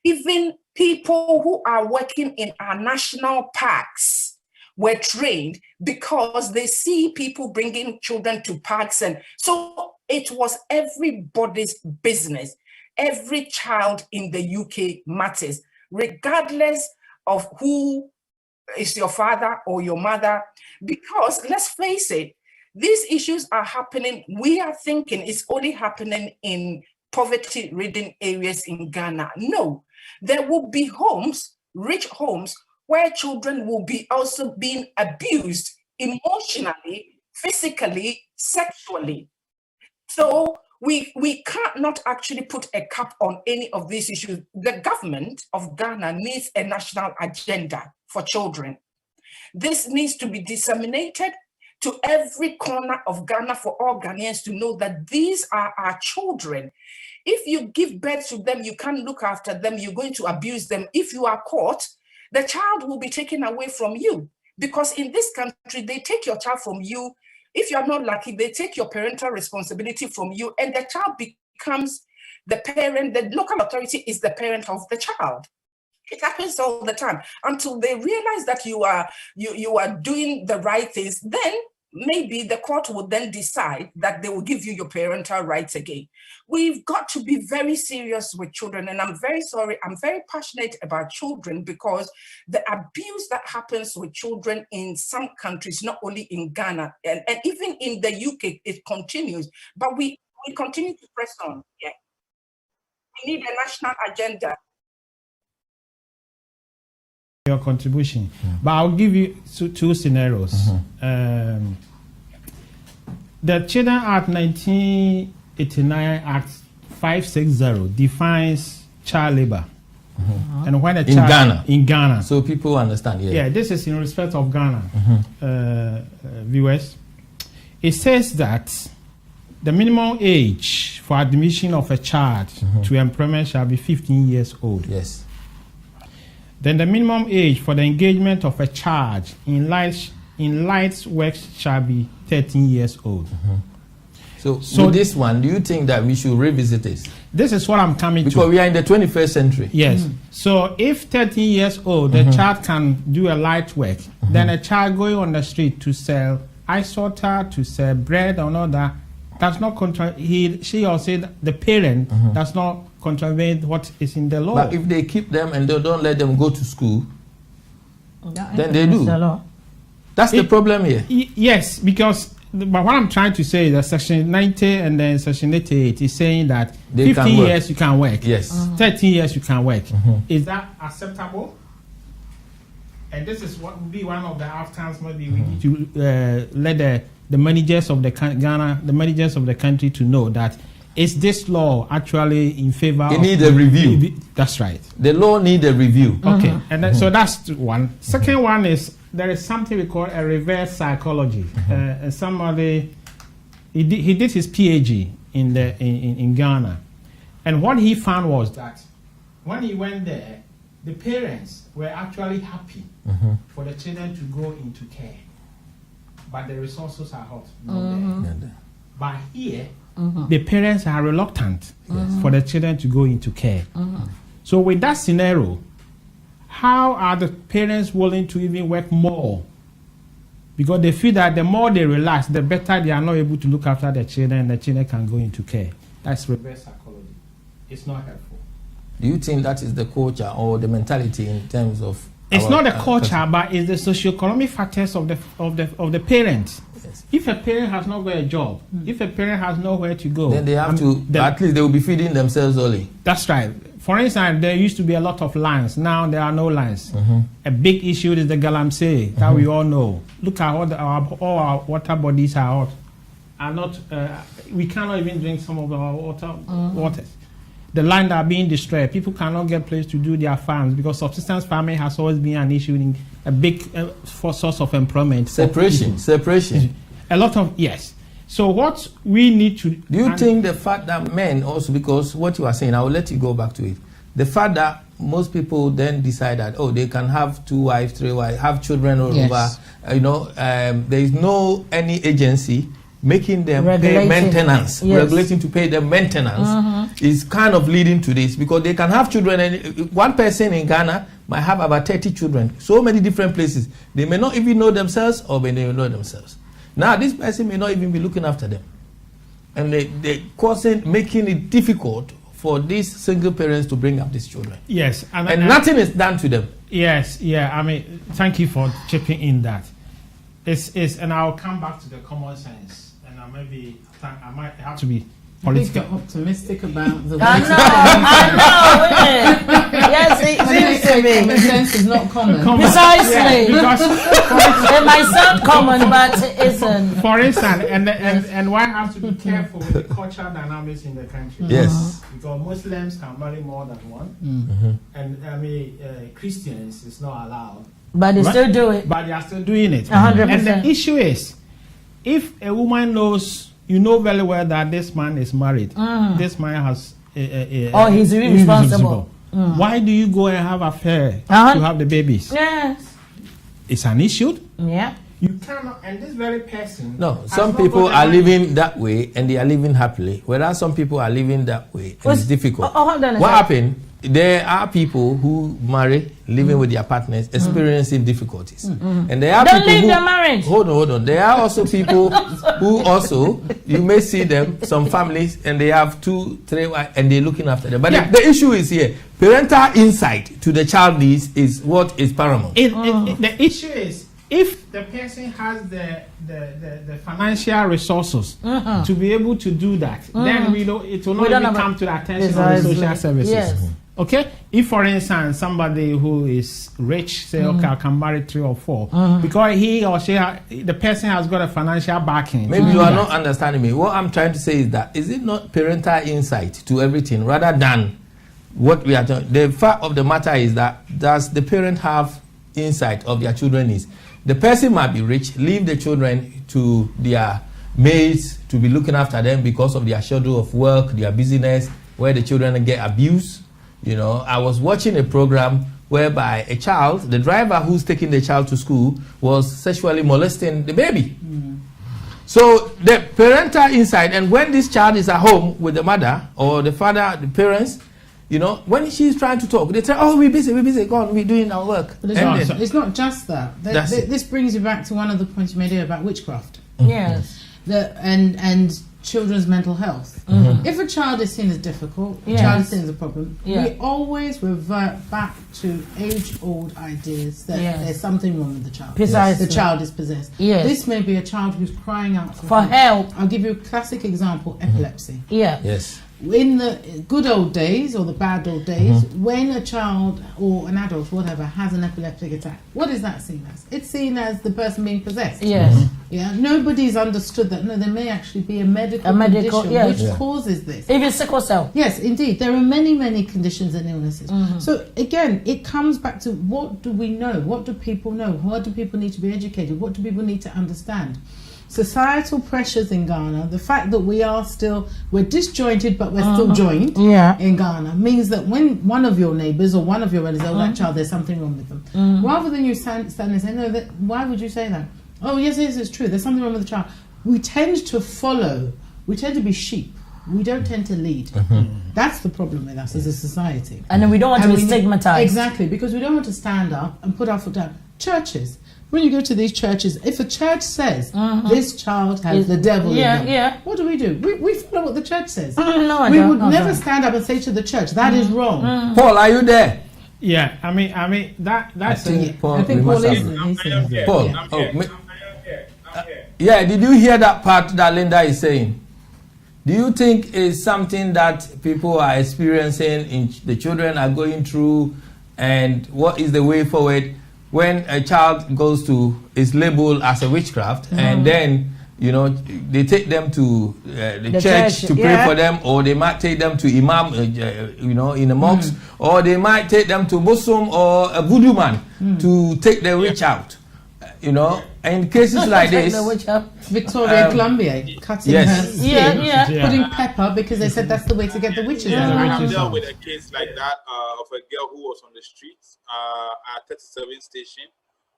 Even people who are working in our national parks were trained because they see people bringing children to parks. And so it was everybody's business. Every child in the UK matters, regardless of who is your father or your mother, because let's face it, these issues are happening. We are thinking it's only happening in poverty-ridden areas in Ghana. No, there will be homes, rich homes, where children will be also being abused emotionally, physically, sexually. So we cannot actually put a cap on any of these issues. The government of Ghana needs a national agenda for children. This needs to be disseminated to every corner of Ghana for all Ghanaians to know that these are our children. If you give birth to them, you can't look after them, you're going to abuse them. If you are caught, the child will be taken away from you. Because in this country, they take your child from you. If you're not lucky, they take your parental responsibility from you, and the child becomes the parent. The local authority is the parent of the child. It happens all the time until they realize that you are doing the right things. Then maybe the court will then decide that they will give you your parental rights again. We've got to be very serious with children, and I'm very sorry. I'm very passionate about children because the abuse that happens with children in some countries, not only in Ghana and even in the UK, it continues. But we continue to press on. Yeah, we need a national agenda. Your contribution, but I'll give you two scenarios. The Children Act 1989 Act 560 defines child labor. And when a in child in Ghana, so people understand. Yeah, this is in respect of Ghana, viewers. It says that the minimum age for admission of a child to employment shall be 15 years old. Yes. Then the minimum age for the engagement of a child in light work shall be 13 years old. So with this one, do you think that we should revisit this? This is what I'm coming to. Because we are in the 21st century. Yes. So if 13 years old, the child can do a light work, then a child going on the street to sell ice water, to sell bread or all that, does not she or say the parent does not contravene what is in the law. But if they keep them and they don't let them go to school, then they do. That's the problem here. Yes, because but what I'm trying to say is that Section 90 and then Section 88 is saying that 15 years you can work. Yes. 13 years you can work. Is that acceptable? And this is what would be one of the outcomes. Maybe we need to let the managers of the Ghana, the managers of the country, to know that is this law actually in favor. It needs a review. That's right. The law needs a review. Okay, and then, so that's one. Second one is there is something we call a reverse psychology. Somebody he did his PhD in Ghana, and what he found was that when he went there, the parents were actually happy for the children to go into care, but the resources are not there. But here, the parents are reluctant for the children to go into care. So with that scenario, how are the parents willing to even work more? Because they feel that the more they relax, the better they are not able to look after the children, and the children can go into care. That's reverse psychology. It's not helpful. Do you think that is the culture or the mentality in terms of? It's not the culture, but it's the socio-economic factors of the parents. Yes. If a parent has not got a job, if a parent has nowhere to go, then they have at least they will be feeding themselves only. That's right. For instance, there used to be a lot of lands. Now there are no lands. A big issue is the galamsey that we all know. Look at all our water bodies are not. We cannot even drink some of our waters. The land are being destroyed. People cannot get place to do their farms because subsistence farming has always been an issue in a big source of employment. Separation. A lot of So what we need to do you think the fact that men also, because what you are saying, I will let you go back to it. The fact that most people then decide that they can have 2 wives, 3 wives, have children all over. There is no any agency making them pay maintenance, regulating to pay them maintenance is kind of leading to this, because they can have children, and one person in Ghana might have about 30 children, so many different places. They may not even know themselves, or may they know themselves. Now this person may not even be looking after them, and they making it difficult for these single parents to bring up these children. Yes, and nothing is done to them. Yes, I mean, thank you for chipping in that. And I'll come back to the common sense. Maybe I might have to be political. I think you're optimistic about the I know. Yes, it seems to be. Common sense is not common. Precisely. It might sound common, but it isn't. For instance, and one has to be careful with the cultural dynamics in the country. Yes. Because Muslims can marry more than one, and Christians is not allowed. But they still do it. But they are still doing it. 100%. And the issue is, if a woman knows, you know very well that this man is married, this man has he's irresponsible. Why do you go and have affair to have the babies? Yes. It's an issue. Yeah. You cannot, and this very person. No, some people are living that way and they are living happily, whereas some people are living that way and it's difficult. Hold on what happened? There are people who marry, living with their partners, experiencing difficulties. And there are people leave their marriage. Hold on. There are also people who also, you may see them, some families, and they have 2, 3 wives, and they're looking after them. But the issue is here. Parental insight to the child needs is what is paramount. The issue is, if the person has the financial resources to be able to do that, then it will not even come to the attention of the social services. Yes. Okay, if for instance somebody who is rich say, okay, I can marry 3 or 4 because he or she, the person has got a financial backing. Maybe you are not understanding me. What I'm trying to say is that is it not parental insight to everything rather than what we are doing? The fact of the matter is that does the parent have insight of their children needs? The person might be rich, leave the children to their maids to be looking after them because of their schedule of work, their business, where the children get abused. You know, I was watching a program whereby a child, the driver who's taking the child to school, was sexually molesting the baby. So the parental insight, and when this child is at home with the mother or the father, the parents, you know, when she's trying to talk, they say, oh, we're busy, go on, we're doing our work. But it's not just that. This brings you back to one of the points you made here about witchcraft. Yes. And children's mental health. If a child is seen as difficult, a child is seen as a problem, we always revert back to age-old ideas that there's something wrong with the child. Precisely. The child is possessed. Yes. This may be a child who's crying out for help. I'll give you a classic example, epilepsy. Yes. In the good old days or the bad old days, when a child or an adult, whatever, has an epileptic attack, what is that seen as? It's seen as the person being possessed. Yes. Yeah. Nobody's understood that. No, there may actually be a medical condition which causes this. Even sickle cell. Yes, indeed. There are many, many conditions and illnesses. So again, it comes back to what do we know? What do people know? What do people need to be educated? What do people need to understand? Societal pressures in Ghana, the fact that we're disjointed but we're still joined in Ghana, means that when one of your neighbours or one of your relatives, that child, there's something wrong with them. Rather than you stand and say, no, why would you say that? Oh, yes, it's true, there's something wrong with the child. We tend to follow, we tend to be sheep. We don't tend to lead. That's the problem with us as a society. And then we don't want to be stigmatized. Exactly, because we don't want to stand up and put our foot down. Churches. When you go to these churches, if a church says this child has the devil in them, what do? We follow what the church says. We would never stand up and say to the church, that is wrong. Paul, are you there? Yeah, I mean that's I think Paul is there. Paul, yeah, did you hear that part that Linda is saying? Do you think it's something that people are experiencing, the children are going through, and what is the way forward? When a child is labeled as a witchcraft, and then, you know, they take them to the church to pray for them, or they might take them to imam, you know, in the mosques, or they might take them to Muslim or a voodoo man to take the witch out, you know. In cases like this, Victoria Columbia cutting her, putting pepper because they said that's the way to get the witches out. I dealt with a case like that of a girl who was on the streets at 37 station.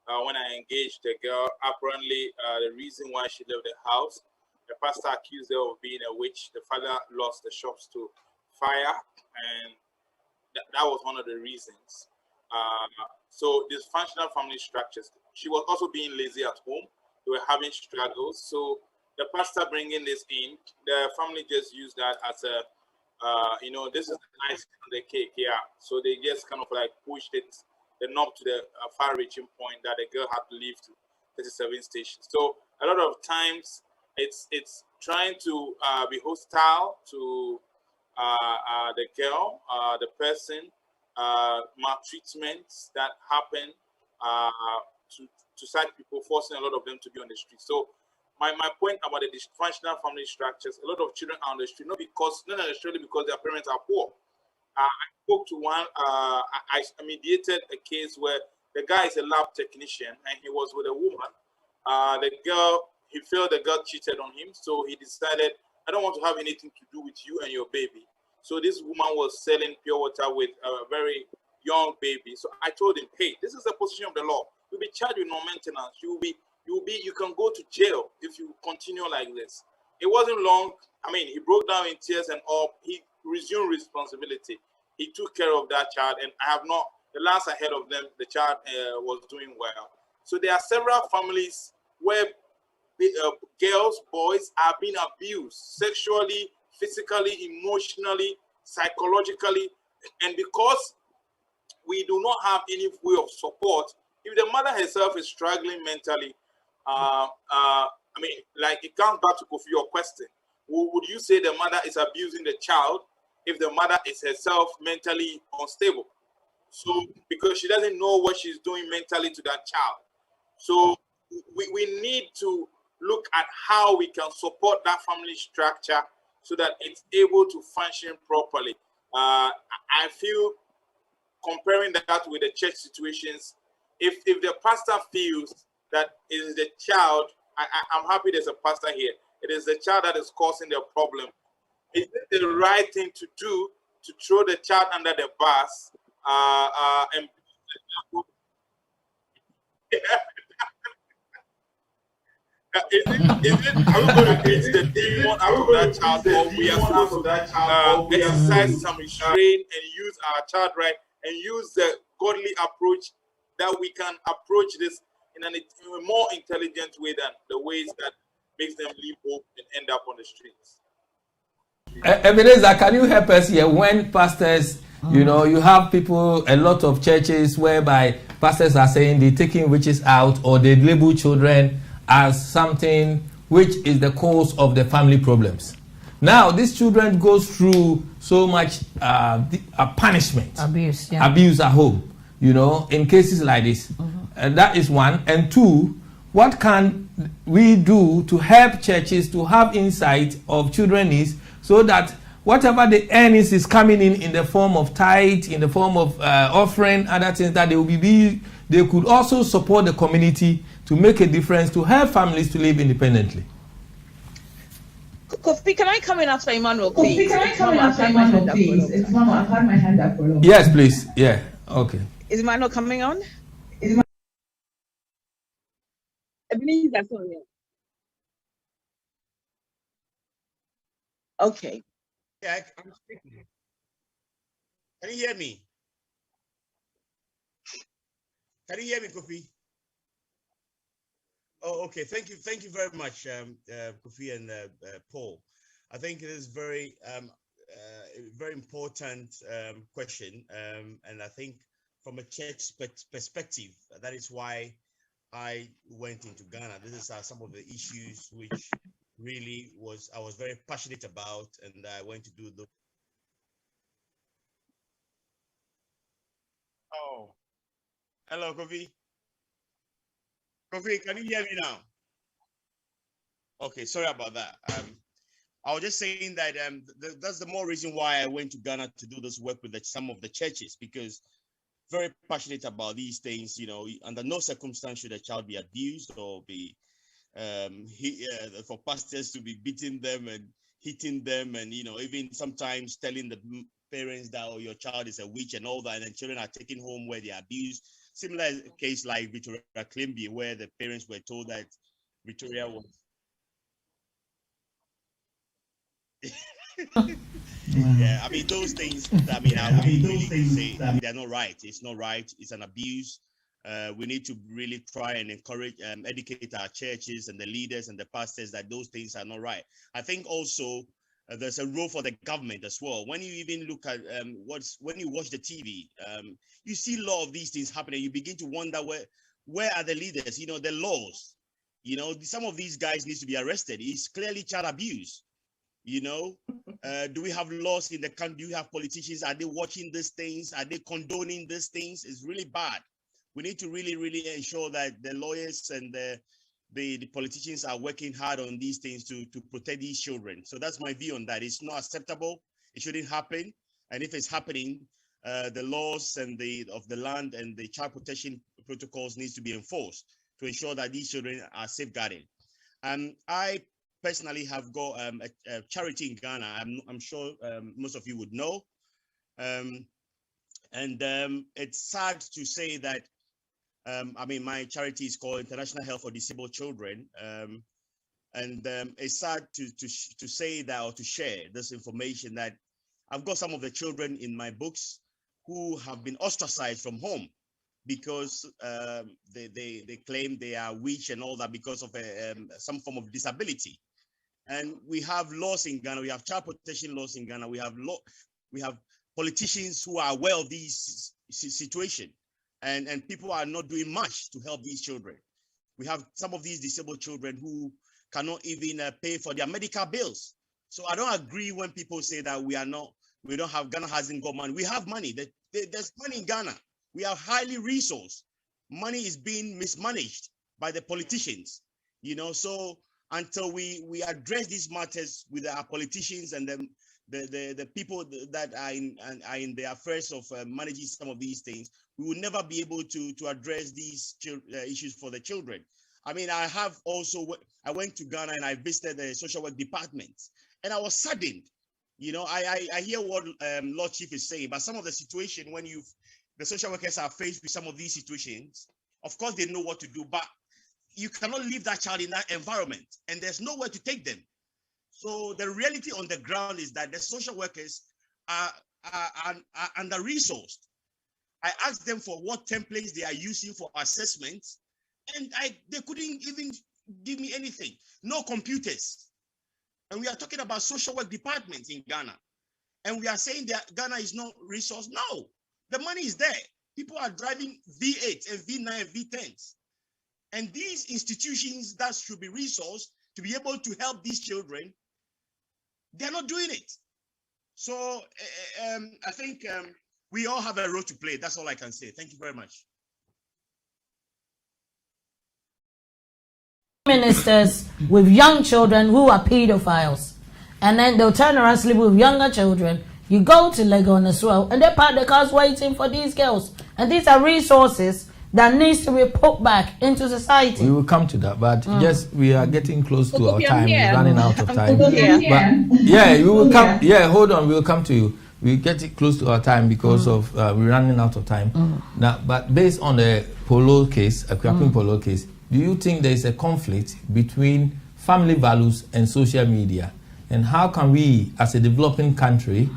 When I engaged the girl, apparently the reason why she left the house, the pastor accused her of being a witch. The father lost the shops to fire, and that was one of the reasons. So dysfunctional family structures. She was also being lazy at home. They were having struggles. So the pastor bringing this in, the family just used that as a, you know, this is a nice on the cake, So they just kind of like pushed the knob to the far-reaching point that the girl had to leave to 37 stations. So a lot of times it's trying to be hostile to the girl, the person, maltreatments that happen to such people, forcing a lot of them to be on the street. So my point about the dysfunctional family structures, a lot of children are on the street, not necessarily because their parents are poor. I spoke to one, I mediated a case where the guy is a lab technician and he was with a woman. He felt the girl cheated on him, so he decided, I don't want to have anything to do with you and your baby. So this woman was selling pure water with a very young baby. So I told him, hey, this is the position of the law. You'll be charged with non-maintenance. You can go to jail if you continue like this. It wasn't long. I mean, he broke down in tears and all. He resumed responsibility. He took care of that child, and the last I heard of them, the child was doing well. So there are several families where girls, boys are being abused sexually, physically, emotionally, psychologically, and because we do not have any way of support, if the mother herself is struggling mentally, I mean, like it comes back to Kofi, your question. Would you say the mother is abusing the child if the mother is herself mentally unstable. So because she doesn't know what she's doing mentally to that child. So we need to look at how we can support that family structure so that it's able to function properly. I feel, comparing that with the church situations, if the pastor feels that it is the child, I'm happy there's a pastor here, it is the child that is causing the problem. Is it the right thing to do to throw the child under the bus and is it, are we going to beat the demon out of that child, or we are supposed to exercise some restraint and use our child right and use the godly approach that we can approach this in a more intelligent way than the ways that makes them leave hope and end up on the streets? Ebenezer, can you help us here? When pastors, you know, you have people, a lot of churches whereby pastors are saying they're taking witches out, or they label children as something which is the cause of the family problems. Now, these children go through so much punishment, abuse at home, you know, in cases like this. That is one. And two, what can we do to help churches to have insight of children needs, so that whatever the earnings is coming in the form of tithe, in the form of offering, other things, that they could also support the community to make a difference, to help families to live independently. Kofi, can I come in after Emmanuel, Kofi, please? can I come in after Emmanuel, please? It's Mama, I've had my hand up for a long time. Yes, please. Yeah. Okay. Is Emmanuel coming on? Okay. Yeah, I'm speaking. Can you hear me? Can you hear me, Kofi? Oh, okay. Thank you very much, Kofi and Paul. I think it is very important question, and I think from a church perspective, that is why I went into Ghana. This is some of the issues which really I was very passionate about, and I went to do the. Oh, hello, Kofi. Kofi, can you hear me now? Okay, sorry about that. I was just saying that that's the more reason why I went to Ghana to do this work with some of the churches, because very passionate about these things. You know, under no circumstance should a child be abused or be for pastors to be beating them and hitting them, and you know, even sometimes telling the parents that, oh, your child is a witch and all that, and then children are taken home where they are abused. Similar case like Victoria Klimby, where the parents were told that Victoria was. Yeah, I mean, those things, I mean, I really say they're not right. It's not right. It's an abuse. We need to really try and encourage, educate our churches and the leaders and the pastors that those things are not right. I think also there's a role for the government as well. When you even look at when you watch the TV, you see a lot of these things happening. You begin to wonder where are the leaders? You know, the laws. You know, some of these guys need to be arrested. It's clearly child abuse. You know, do we have laws in the country? Do you have politicians? Are they watching these things? Are they condoning these things? It's really bad. We need to really, really ensure that the lawyers and the politicians are working hard on these things to protect these children. So that's my view on that. It's not acceptable. It shouldn't happen. And if it's happening, the laws and of the land and the child protection protocols needs to be enforced to ensure that these children are safeguarded. I personally have got a charity in Ghana. I'm sure most of you would know. It's sad to say that, I mean, my charity is called International Health for Disabled Children. It's sad to say that, or to share this information, that I've got some of the children in my books who have been ostracized from home because they claim they are witch and all that because of some form of disability. And we have laws in Ghana. We have child protection laws in Ghana. We have politicians who are aware of these situations, and people are not doing much to help these children. We have some of these disabled children who cannot even pay for their medical bills. So I don't agree when people say that we We don't have, Ghana hasn't got money. We have money. There's money in Ghana. We are highly resourced. Money is being mismanaged by the politicians, so until we address these matters with our politicians and the people that are in the affairs of managing some of these things, we will never be able to address these issues for the children. I mean, I went to Ghana and I visited the social work department, and I was saddened. I hear what Lord Chief is saying, but some of the situation when the social workers are faced with some of these situations, of course they know what to do, but you cannot leave that child in that environment, and there's nowhere to take them. So the reality on the ground is that the social workers are under-resourced. I asked them for what templates they are using for assessments, and they couldn't even give me anything. No computers. And we are talking about social work departments in Ghana. And we are saying that Ghana is not resourced. No, the money is there. People are driving V8 and V9 and V10s. And these institutions that should be resourced to be able to help these children, they're not doing it. So I think we all have a role to play. That's all I can say. Thank you very much. Ministers with young children who are pedophiles, and then they'll turn around sleep with younger children. You go to Legon as well, and they park the cars waiting for these girls. And these are resources that needs to be put back into society. We will come to that, but just we are getting close to our time. We're running out of time. But yeah, we will come. Yeah, hold on. We will come to you. We get it close to our time because of we're running out of time now. But based on the Polo case, a Polo case, do you think there is a conflict between family values and social media? And how can we, as a developing country,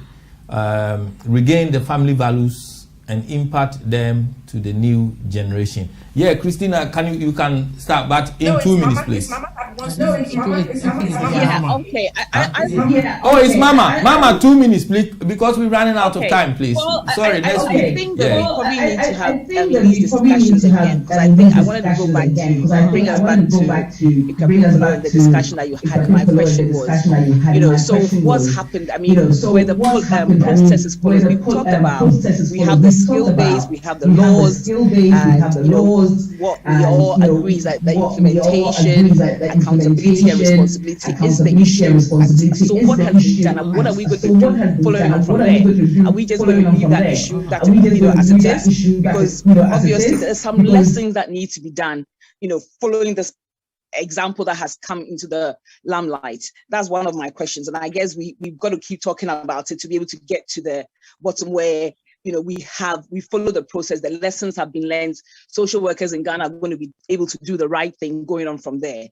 regain the family values and impart them to the new generation? Yeah, Christina, you can start, but in 2 minutes, please. Yeah, okay. It's Mama. Mama, 2 minutes, please, because we're running out of time, please. Well, sorry, I think that we probably need to have these discussions again, because I wanted to go back to bring us back to the discussion that you had. My question was, so what's happened? I mean, where the process is followed. We talked about we have the skill base, we have the laws, and what we all agree is that the implementation, accountability and responsibility is the issue. So what has been done, and what are we going to do following on from there? Are we just going to leave that issue as it is? Because obviously there's some lessons that need to be done, following this example that has come into the limelight. That's one of my questions, and I guess we've got to keep talking about it to be able to get to the bottom where we follow the process, the lessons have been learned, social workers in Ghana are going to be able to do the right thing going on from there.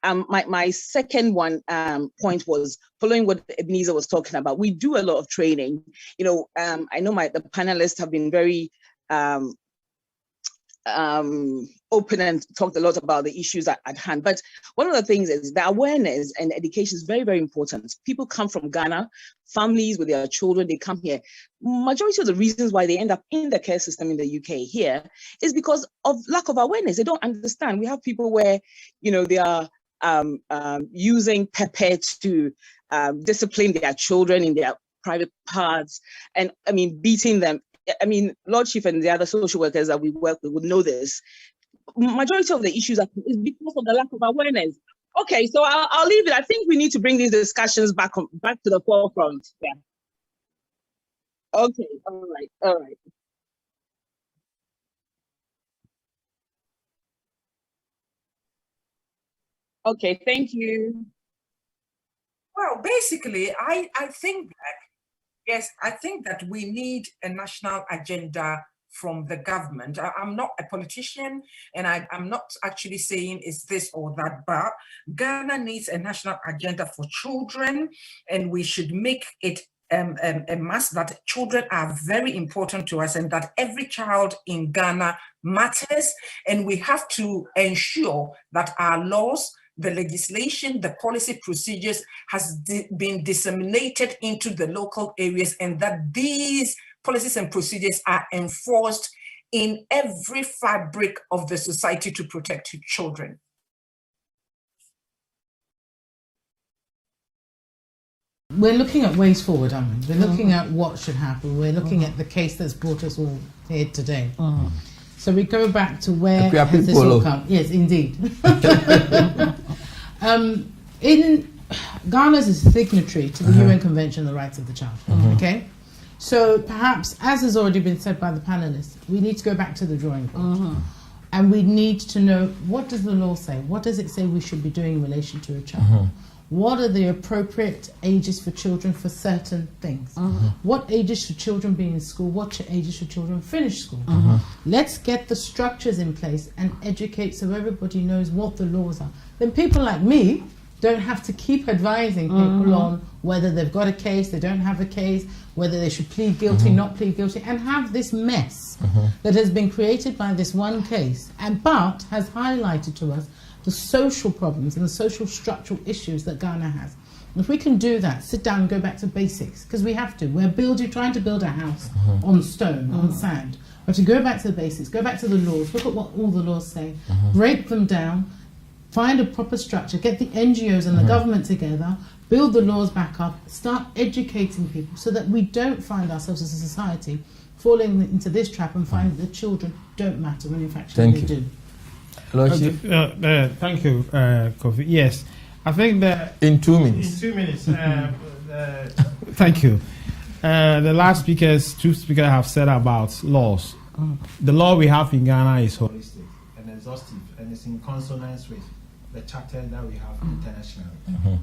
My second point was following what Ebenezer was talking about. We do a lot of training. I know the panelists have been very open and talked a lot about the issues at hand. But one of the things is the awareness and education is very, very important. People come from Ghana, families with their children, they come here. Majority of the reasons why they end up in the care system in the UK here is because of lack of awareness. They don't understand. We have people where, they are using pepper to discipline their children in their private parts, and beating them. Lord Chief and the other social workers that we work with would know this. Majority of the issues is because of the lack of awareness. Okay, so I'll leave it. I think we need to bring these discussions back to the forefront. Yeah. Okay. All right. Okay. Thank you. Well, basically, I think that. Yes, I think that we need a national agenda from the government. I'm not a politician, and I'm not actually saying it's this or that, but Ghana needs a national agenda for children, and we should make it a must that children are very important to us and that every child in Ghana matters, and we have to ensure that our laws, the legislation, the policy procedures has been disseminated into the local areas, and that these policies and procedures are enforced in every fabric of the society to protect children. we're looking at ways forward, aren't we? We're looking at what should happen. We're looking at the case that's brought us all here today. So we go back to where has this all come? Yes, indeed. In Ghana's a signatory to the UN Convention on the Rights of the Child. Okay, so perhaps, as has already been said by the panelists, we need to go back to the drawing board, and we need to know, what does the law say? What does it say we should be doing in relation to a child? What are the appropriate ages for children for certain things? What ages should children be in school? What ages should children finish school? Let's get the structures in place and educate so everybody knows what the laws are. Then people like me don't have to keep advising people on whether they've got a case, they don't have a case, whether they should plead guilty, not plead guilty, and have this mess that has been created by this one case, but has highlighted to us the social problems and the social structural issues that Ghana has. If we can do that, sit down and go back to basics, because we have to. We're trying to build a house on stone, on sand. We have to go back to the basics, go back to the laws, look at what all the laws say, break them down, find a proper structure, get the NGOs and the government together, build the laws back up, start educating people so that we don't find ourselves as a society falling into this trap and find that children don't matter when in fact they do. Thank you, Kofi. Yes, I think that in 2 minutes. In 2 minutes. Thank you. The last two speakers have said about laws. The law we have in Ghana is holistic and exhaustive, and it's in consonance with the charter that we have internationally.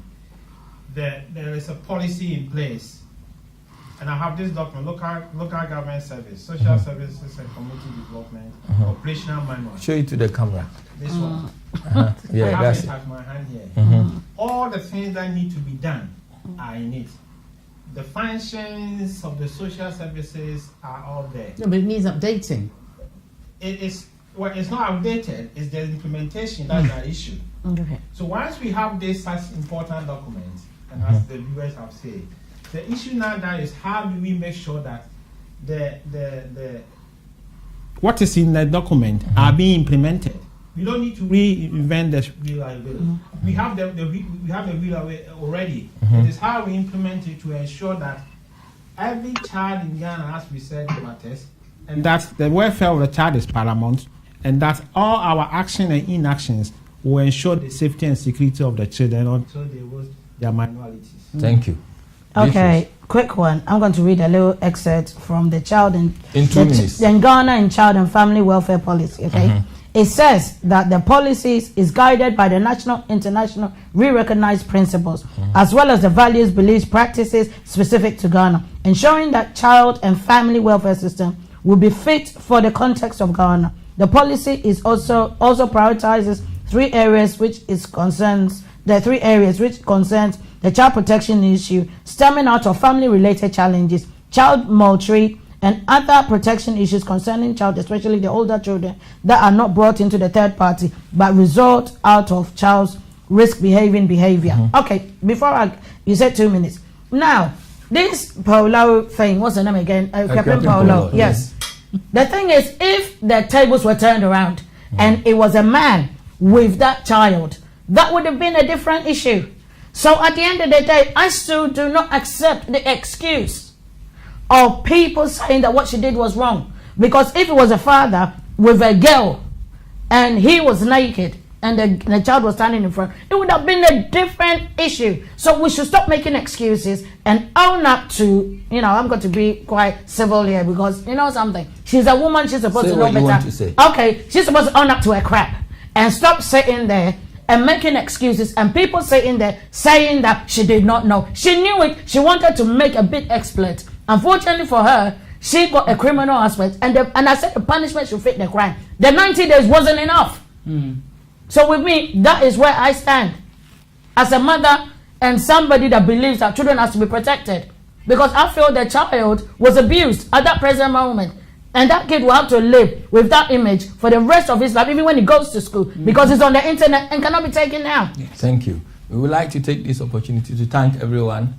There is a policy in place, and I have this document: local government service, social services and community development, operational manual. Show it to the camera. This one. Yeah, I have that's it it. at my hand here. All the things that need to be done are in it. The functions of the social services are all there. No, but it needs updating. It's not outdated. It's the implementation that's the issue. So once we have this such important document, and as the viewers have said, the issue now that is, how do we make sure that the what is in the document are being implemented? We don't need to reinvent the wheel. We have the wheel already. It is how we implement it to ensure that every child in Ghana, as we said, matters, and that the welfare of the child is paramount, and that all our action and inactions will ensure the safety and security of the children until they was their minorities. Thank you. Okay, quick one. I'm going to read a little excerpt from the child in 2 minutes. The Ghana and Child and Family Welfare Policy. Okay, it says that the policies is guided by the national, international, re-recognized principles, as well as the values, beliefs, practices specific to Ghana, ensuring that child and family welfare system will be fit for the context of Ghana. The policy is also prioritizes three areas which concerns the child protection issue, stemming out of family-related challenges, child maltreatment, and other protection issues concerning child, especially the older children that are not brought into the third party but result out of child's behavior. Okay, you said 2 minutes. Now, this Paulo thing, what's the name again? Captain Paulo. Yes. The thing is, if the tables were turned around and it was a man with that child, that would have been a different issue. So at the end of the day, I still do not accept the excuse of people saying that what she did was wrong. Because if it was a father with a girl and he was naked and the child was standing in front, it would have been a different issue. So we should stop making excuses and own up to, I'm going to be quite civil here because, something, she's a woman, she's supposed to know better. Okay, she's supposed to own up to her crap and stop sitting there and making excuses, and people sitting there saying that she did not know. She knew it. She wanted to make a big exploit. Unfortunately for her, she got a criminal aspect, and I said the punishment should fit the crime. The 90 days wasn't enough. So with me, that is where I stand as a mother and somebody that believes that children have to be protected, because I feel the child was abused at that present moment. And that kid will have to live with that image for the rest of his life, even when he goes to school, because it's on the internet and cannot be taken down. Thank you. We would like to take this opportunity to thank everyone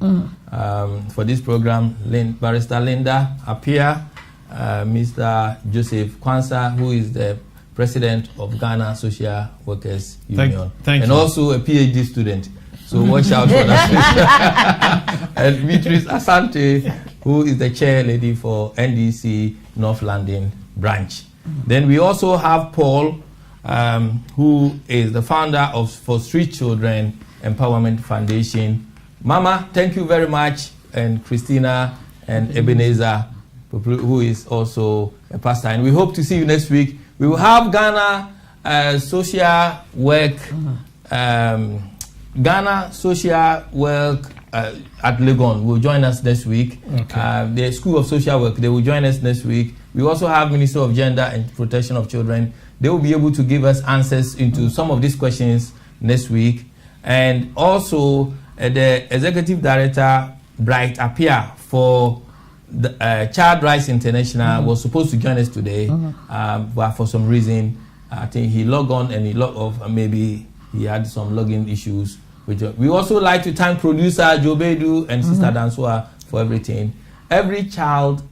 for this program. Barrister Linda Appiah, Mr. Joseph Kwanzaa, who is the president of Ghana Social Workers Union, thank and you. Also a PhD student. So watch out for that. And Beatrice Asante, who is the chair lady for NDC North London branch. Then we also have Paul, who is the founder of For Street Children Empowerment Foundation. Mama, thank you very much. And Christina and Ebenezer, who is also a pastor. And we hope to see you next week. We will have Ghana Social Work, Ghana Social Work at Legon will join us next week. Okay. The School of Social Work, they will join us next week. We also have Minister of Gender and Protection of Children. They will be able to give us answers into some of these questions next week. And also the Executive Director, Bright Appiah, for the Child Rights International was supposed to join us today, but for some reason, I think he logged on and he logged off, and maybe he had some login issues. We also like to thank producer Jobedu and Sister Dansua for everything. Every child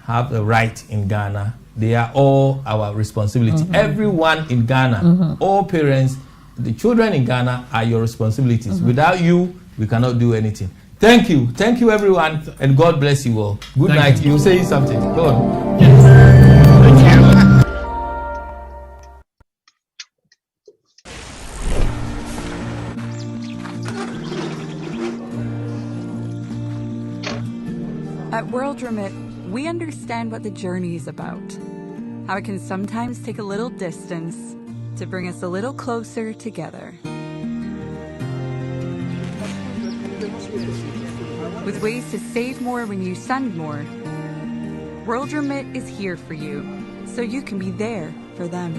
have a right in Ghana. They are all our responsibility. Everyone in Ghana, all parents, the children in Ghana are your responsibilities. Without you, we cannot do anything. Thank you. Thank you, everyone, and God bless you all. Good night. You say something. Go on. Thank you. At World Remit, we understand what the journey is about, how it can sometimes take a little distance to bring us a little closer together. With ways to save more when you send more, World Remit is here for you, so you can be there for them.